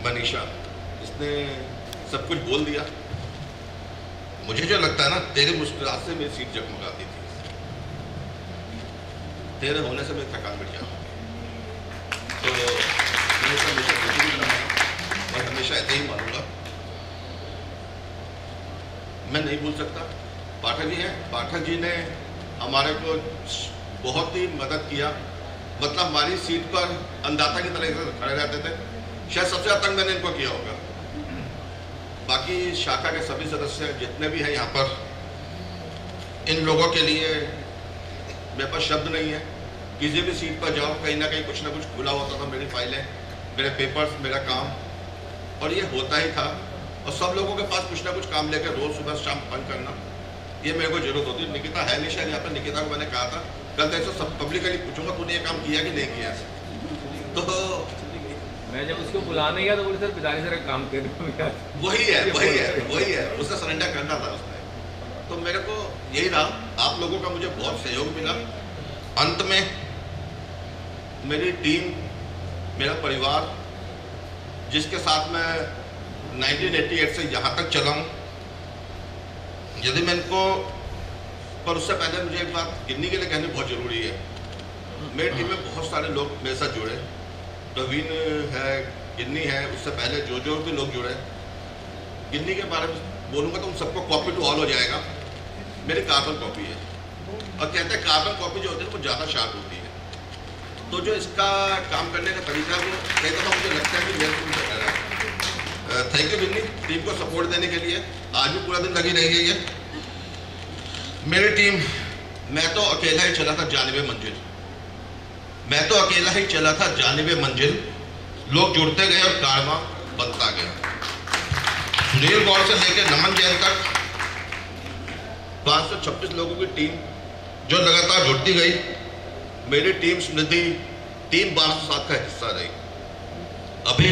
मनीषा, इसने सब कुछ बोल दिया। मुझे जो लगता है ना, तेरी मुस्कुराहट से मेरी सीट जगमगाती थी, तेरे होने से मेरी थकान मिट जाती। तो हमेशा मैं हमेशा ऐसे ही मानूंगा। मैं नहीं भूल सकता पाठक जी हैं। पाठक जी ने हमारे को बहुत ही मदद किया, मतलब हमारी सीट पर अंदाता की तरह से खड़े रहते थे। शायद सबसे ज़्यादा तंग मैंने इनको किया होगा। बाकी शाखा के सभी सदस्य जितने भी हैं यहाँ पर, इन लोगों के लिए मेरे पास शब्द नहीं है। किसी भी सीट पर जाओ कहीं ना कुछ ना कुछ खुला होता था, मेरी फाइलें, मेरे पेपर्स, मेरा काम, और ये होता ही था। और सब लोगों के पास कुछ ना कुछ काम लेकर रोज सुबह शाम फन करना, ये मेरे को जरूरत होती है। निकिता है नहीं शायद यहाँ पर, निकिता को मैंने कहा था कल तक सब पब्लिकली पूछूंगा तूने ये काम किया कि नहीं किया। तो मैं जब उसको बुलाने गया तो बोले सर पिताजी सर काम कर वही है उसने सरेंडर करना था उसने। तो मेरे को यही रहा, आप लोगों का मुझे बहुत सहयोग मिला। अंत में मेरी टीम, मेरा परिवार, जिसके साथ मैं 1988 से यहाँ तक चला हूँ, यदि मैं इनको, पर उससे पहले मुझे एक बात गिन्नी के लिए कहनी बहुत ज़रूरी है। मेरी टीम में बहुत सारे लोग मेरे साथ जुड़े, प्रवीण है, गिन्नी है, उससे पहले जो भी लोग जुड़े। गिन्नी के बारे में बोलूँगा तो उन सबको कॉपी टू ऑल हो जाएगा। मेरी कार्बन कॉपी है, और कहते हैं कार्बन कॉपी जो होती है वो ज़्यादा शार्प होती है। तो जो इसका काम करने का तरीका है वो कई दफ़ा मुझे लगता है कि मेरे को मुझे कर रहा है। थैंक यू गिन्नी, टीम को सपोर्ट देने के लिए। आज भी पूरा दिन लगी रही है ये मेरी टीम। मैं तो अकेला ही चला था जानिबे मंजिल, मैं तो अकेला ही चला था जानिबे मंजिल। लोग जुड़ते गए और कारवां बनता गया। सुनील गौर से लेकर नमन जैन तक 526 लोगों की टीम जो लगातार जुड़ती गई। मेरी टीम स्मृति टीम 1207 का हिस्सा रही। अभी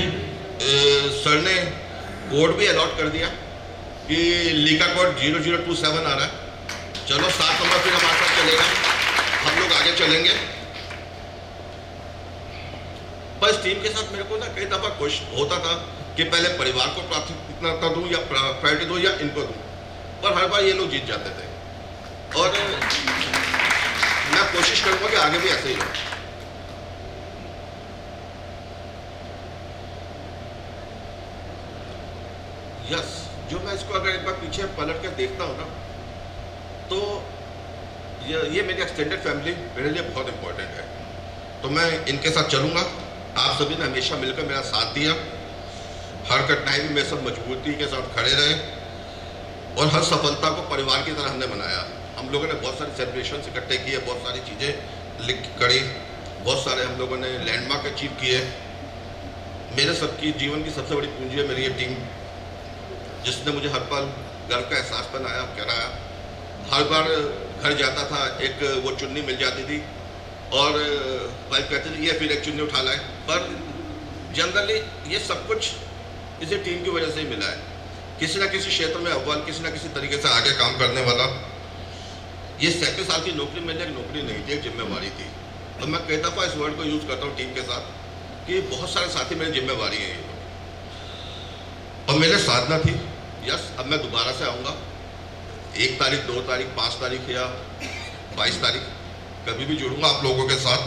सर ने कोड भी अलॉट कर दिया कि लीका कोड 0027 आ रहा है। चलो 7 नंबर फिर हमारे साथ चलेगा, हम लोग आगे चलेंगे। पर इस टीम के साथ मेरे को ना कई दफ़ा क्वेश्चन होता था कि पहले परिवार को प्राथमिकता दूं या प्रायोरिटी दूं या इनको दूं, पर हर बार ये लोग जीत जाते थे। और मैं कोशिश करूंगा कि आगे भी ऐसे ही हो। यस, जो मैं इसको अगर एक बार पीछे पलट कर देखता हूँ ना, तो ये मेरी एक्सटेंडेड फैमिली मेरे लिए बहुत इंपॉर्टेंट है। तो मैं इनके साथ चलूँगा। आप सभी ने हमेशा मिलकर मेरा साथ दिया, हर कठिनाई में मेरे साथ मजबूती के साथ खड़े रहे, और हर सफलता को परिवार की तरह हमने मनाया। हम लोगों ने बहुत सारे सेलिब्रेशन इकट्ठे किए, बहुत सारी चीज़ें लिख करी, बहुत सारे हम लोगों ने लैंडमार्क अचीव किए। मेरे सबकी जीवन की सबसे बड़ी पूंजी है मेरी ये टीम, जिसने मुझे हर पल गर्व का एहसास बनाया, कराया। हर बार घर जाता था एक वो चुन्नी मिल जाती थी, और वाइफ कहती थी ये फिर एक चुन्नी उठा लाए। पर जनरली ये सब कुछ इसी टीम की वजह से ही मिला है। किसी न किसी क्षेत्र में अव्वल, किसी न किसी तरीके से आगे काम करने वाला। ये 37 साल की नौकरी मेरे लिए एक नौकरी नहीं थी, एक जिम्मेवारी थी। और मैं कई दफ़ा इस वर्ड को यूज़ करता हूँ टीम के साथ कि बहुत सारे साथी मेरी जिम्मेवारी है ये लोग। और मेरे साधना थी, यस अब मैं दोबारा से आऊँगा 1 तारीख, 2 तारीख, 5 तारीख या 22 तारीख, कभी भी जुड़ूंगा आप लोगों के साथ।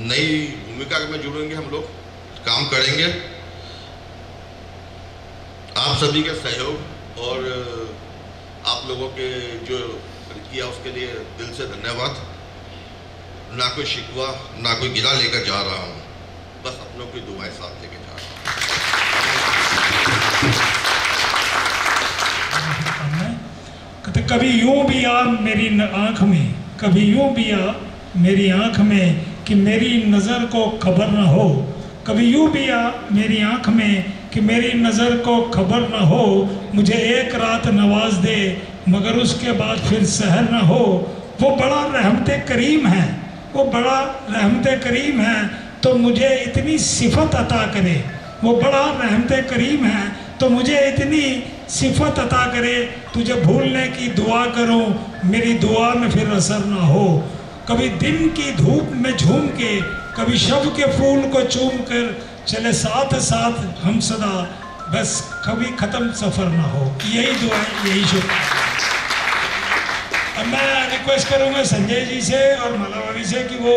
नई भूमिका में जुड़ेंगे, हम लोग काम करेंगे। आप सभी के सहयोग और आप लोगों के जो किया उसके लिए दिल से धन्यवाद। ना कोई शिकवा, ना कोई गिला लेकर जा रहा हूँ, बस अपनों की दुआएं साथ लेकर जा रहा हूँ। कभी यूं भी आ मेरी आँख में, कभी यूं भी आ मेरी आँख में कि मेरी नज़र को खबर ना हो। कभी यूं भी आ मेरी आँख में कि मेरी नज़र को खबर ना हो। मुझे एक रात नवाज दे मगर उसके बाद फिर सहर ना हो। वो बड़ा रहमत करीम है, वो बड़ा रहमत करीम है, तो मुझे इतनी सिफत अता करे। वो बड़ा रहमत करीम है, तो मुझे इतनी सिफत अता करे। तुझे भूलने की दुआ करूं, मेरी दुआ में फिर असर ना हो। कभी दिन की धूप में झूम के, कभी शब के फूल को चूम कर चले साथ साथ हम सदा, बस कभी ख़त्म सफ़र ना हो। यही दुआ, यही शुक्र। अब मैं रिक्वेस्ट करूँगा संजय जी से और माला भाभी से कि वो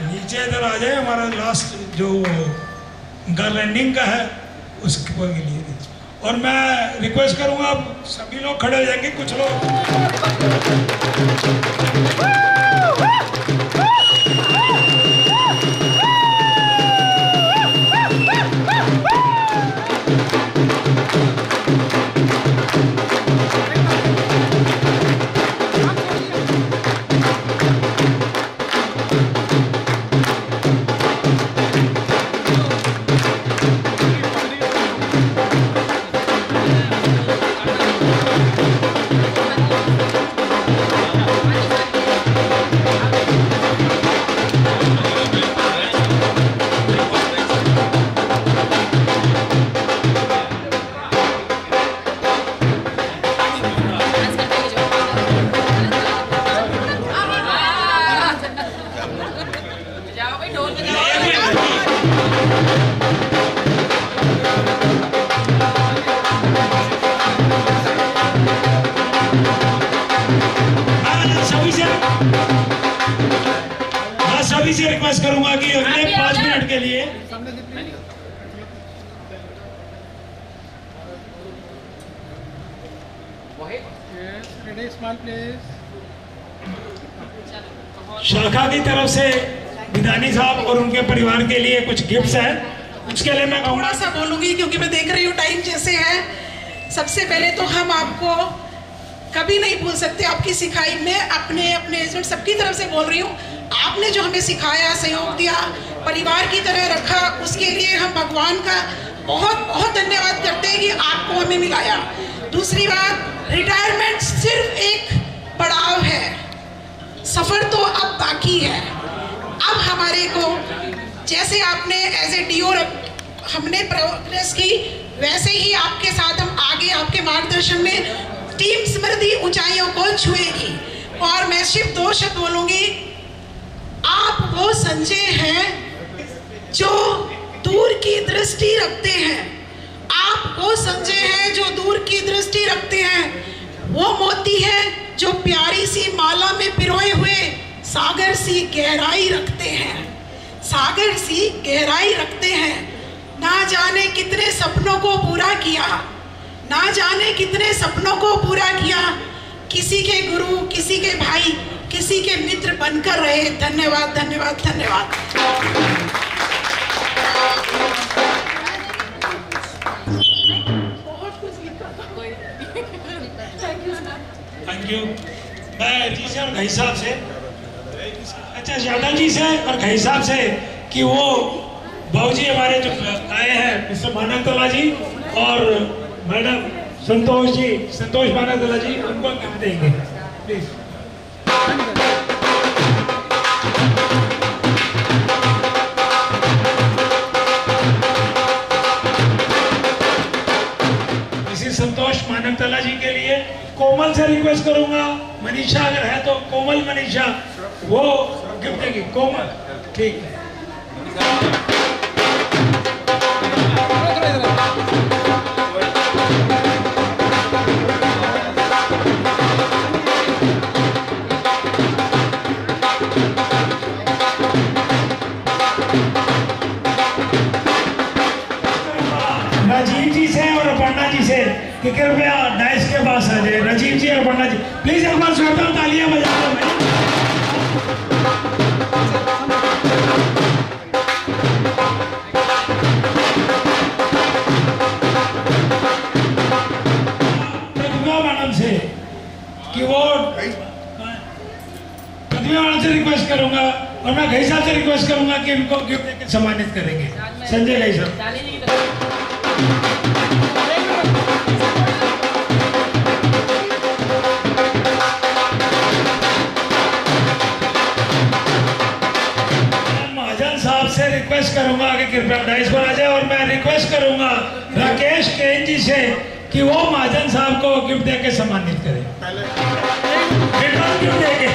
नीचे इधर आ जाए, हमारा लास्ट जो गार्लैंडिंग का है उसके लिए। और मैं रिक्वेस्ट करूंगा अब सभी लोग खड़े हो जाएंगे, कुछ लोग सभी से रिक्वेस्ट करूंगा कि अगले 5 मिनट के लिए शाखा की तरफ से विधानी साहब और उनके परिवार के लिए कुछ गिफ्ट्स हैं। उसके लिए मैं थोड़ा सा बोलूंगी क्योंकि मैं देख रही हूँ टाइम जैसे है। सबसे पहले तो हम आपको कभी नहीं भूल सकते आपकी सिखाई। मैं अपने एजेंट सबकी तरफ से बोल रही हूँ, आपने जो हमें सिखाया, सहयोग दिया, परिवार की तरह रखा, उसके लिए हम भगवान का बहुत बहुत धन्यवाद करते हैं कि आपको हमें मिलाया। दूसरी बात, रिटायरमेंट सिर्फ एक पड़ाव है, सफर तो अब बाकी है। अब हमारे को जैसे आपने एज ए डीओ हमने प्रोग्रेस की, वैसे ही आपके साथ हम आगे आपके मार्गदर्शन में टीम स्मृति ऊंचाइयों को छुएगी। और मैं सिर्फ 2 शब्द बोलूंगी, आप वो संजय हैं जो दूर की दृष्टि रखते हैं। आप वो संजय हैं जो दूर की दृष्टि रखते हैं। वो मोती है जो प्यारी सी माला में पिरोए हुए सागर सी गहराई रखते हैं। सागर सी गहराई रखते हैं। ना जाने कितने सपनों को पूरा किया, ना जाने कितने सपनों को पूरा किया, किसी के गुरु, किसी के भाई, किसी के मित्र बनकर रहे। धन्यवाद, धन्यवाद, धन्यवाद। Thank you. मैं जी से और भाई साहब से, अच्छा यादव जी से और भाई साहब से कि वो बाबूजी हमारे जो आए हैं मिस्टर मानकतला जी और मैडम संतोष मानकतला जी, उनको गिफ्ट देंगे प्लीज। संतोष मानकतला जी के लिए कोमल से रिक्वेस्ट करूंगा, मनीषा अगर है तो कोमल मनीषा वो गिफ्ट देगी। कोमल, ठीक है। राजीव जी से और अपर्णा जी से कि कृपया डाइस के पास आ जाए। राजीव जी और अपर्णा जी प्लीज एक बार जोरदार तालियां बजा दो। प्रतिभा मैडम से कि वो प्रतिभा मैडम से रिक्वेस्ट करूंगा और मैं घई साहब से रिक्वेस्ट करूंगा कि इनको गिफ्ट देकर सम्मानित करेंगे। संजय घई साहब। महाजन साहब से रिक्वेस्ट करूंगा कि कृपया डाइस पर आ जाए और मैं रिक्वेस्ट करूंगा राकेश केन जी से कि वो महाजन साहब को गिफ्ट देके सम्मानित करें। गिफ्ट देके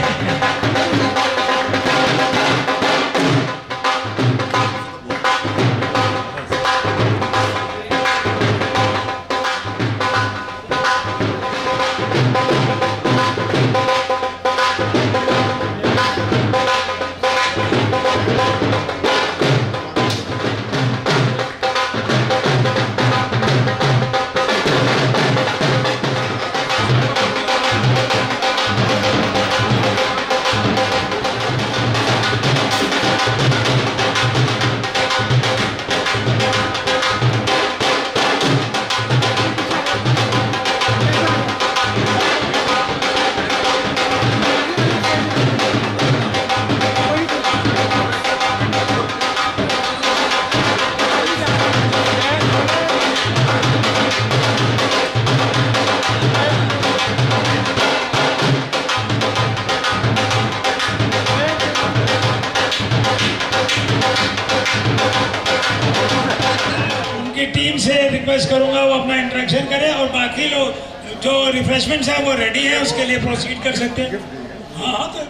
वो अपना इंटरेक्शन करें और बाकी लोग जो रिफ्रेशमेंट्स है वो रेडी है, उसके लिए प्रोसीड कर सकते हैं। हाँ तो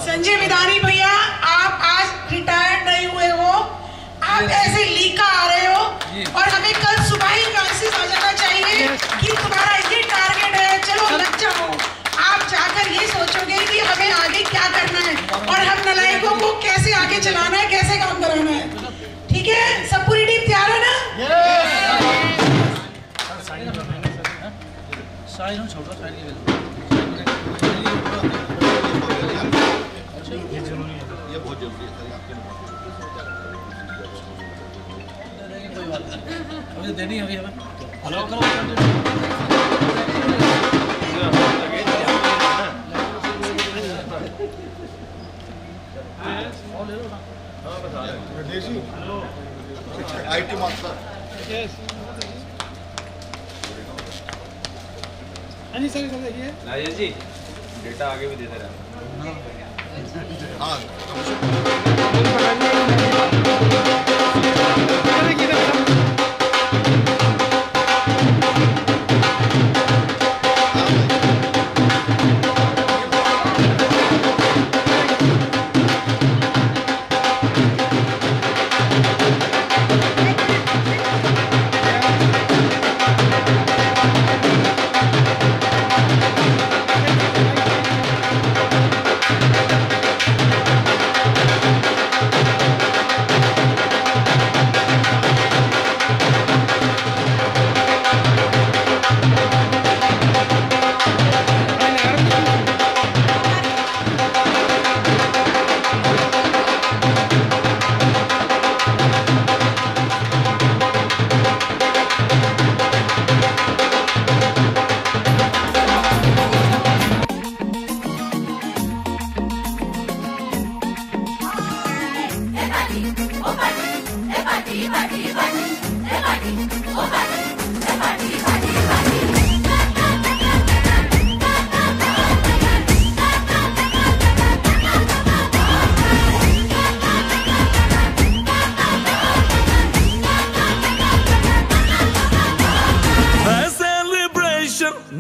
संजय बिदानी भैया, आप आज रिटायर्ड नहीं हुए हो, आप ऐसे लीका आ रहे हो और हमें कल सुबह ही मैसेज आ जाना चाहिए कि तुम्हारा ये टारगेट है, चलो लग जाओ। आप जाकर ये सोचोगे कि हमें आगे क्या करना है और हम नालायकों को कैसे आगे चलाना है, कैसे काम कराना है। ठीक है, सब पूरी टीम तैयार है ना? ये बहुत जरूरी है सर, आपके मुझे देनी है अभी हमें। Hello IT master Rajesh ji data आगे भी देते रहना।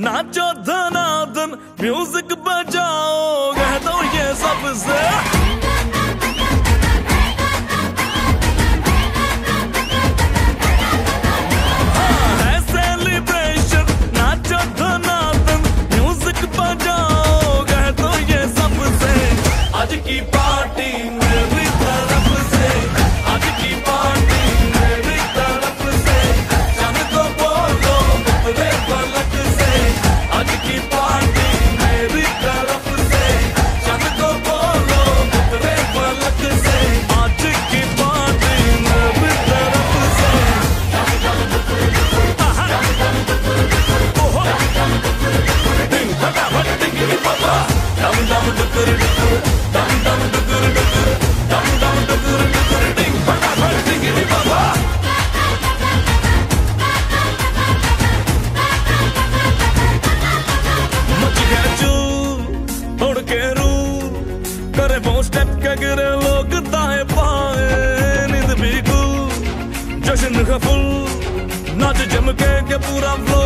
नाचो धनादन म्यूजिक बजाओ कह दो ये सबसे है सेलिब्रेशन नाचो धनादन म्यूजिक बजाओ कह दो ये सबसे आज की पार्टी मेरी तरफ से आज की पार्टी मेरी तरफ से चंद को बोलो उतरे पलक से आज की पार्टी मेरी तरफ से चंद को बोलो उतरे पलक से आज की पार्टी मेरी तरफ से दिन फटाफट टिंगी पापा दम दम डुकर डुकर दम दम डुकर डुकर दम दम डुकर डुकर दिन फटाफट टिंगी पापा मच गया चूर उड़ के रूर करे वो स्टेप के गिरे लोग दाएं बाएं नींद भी गुल जश्न का फुल नाच जम के पूरा फ्लो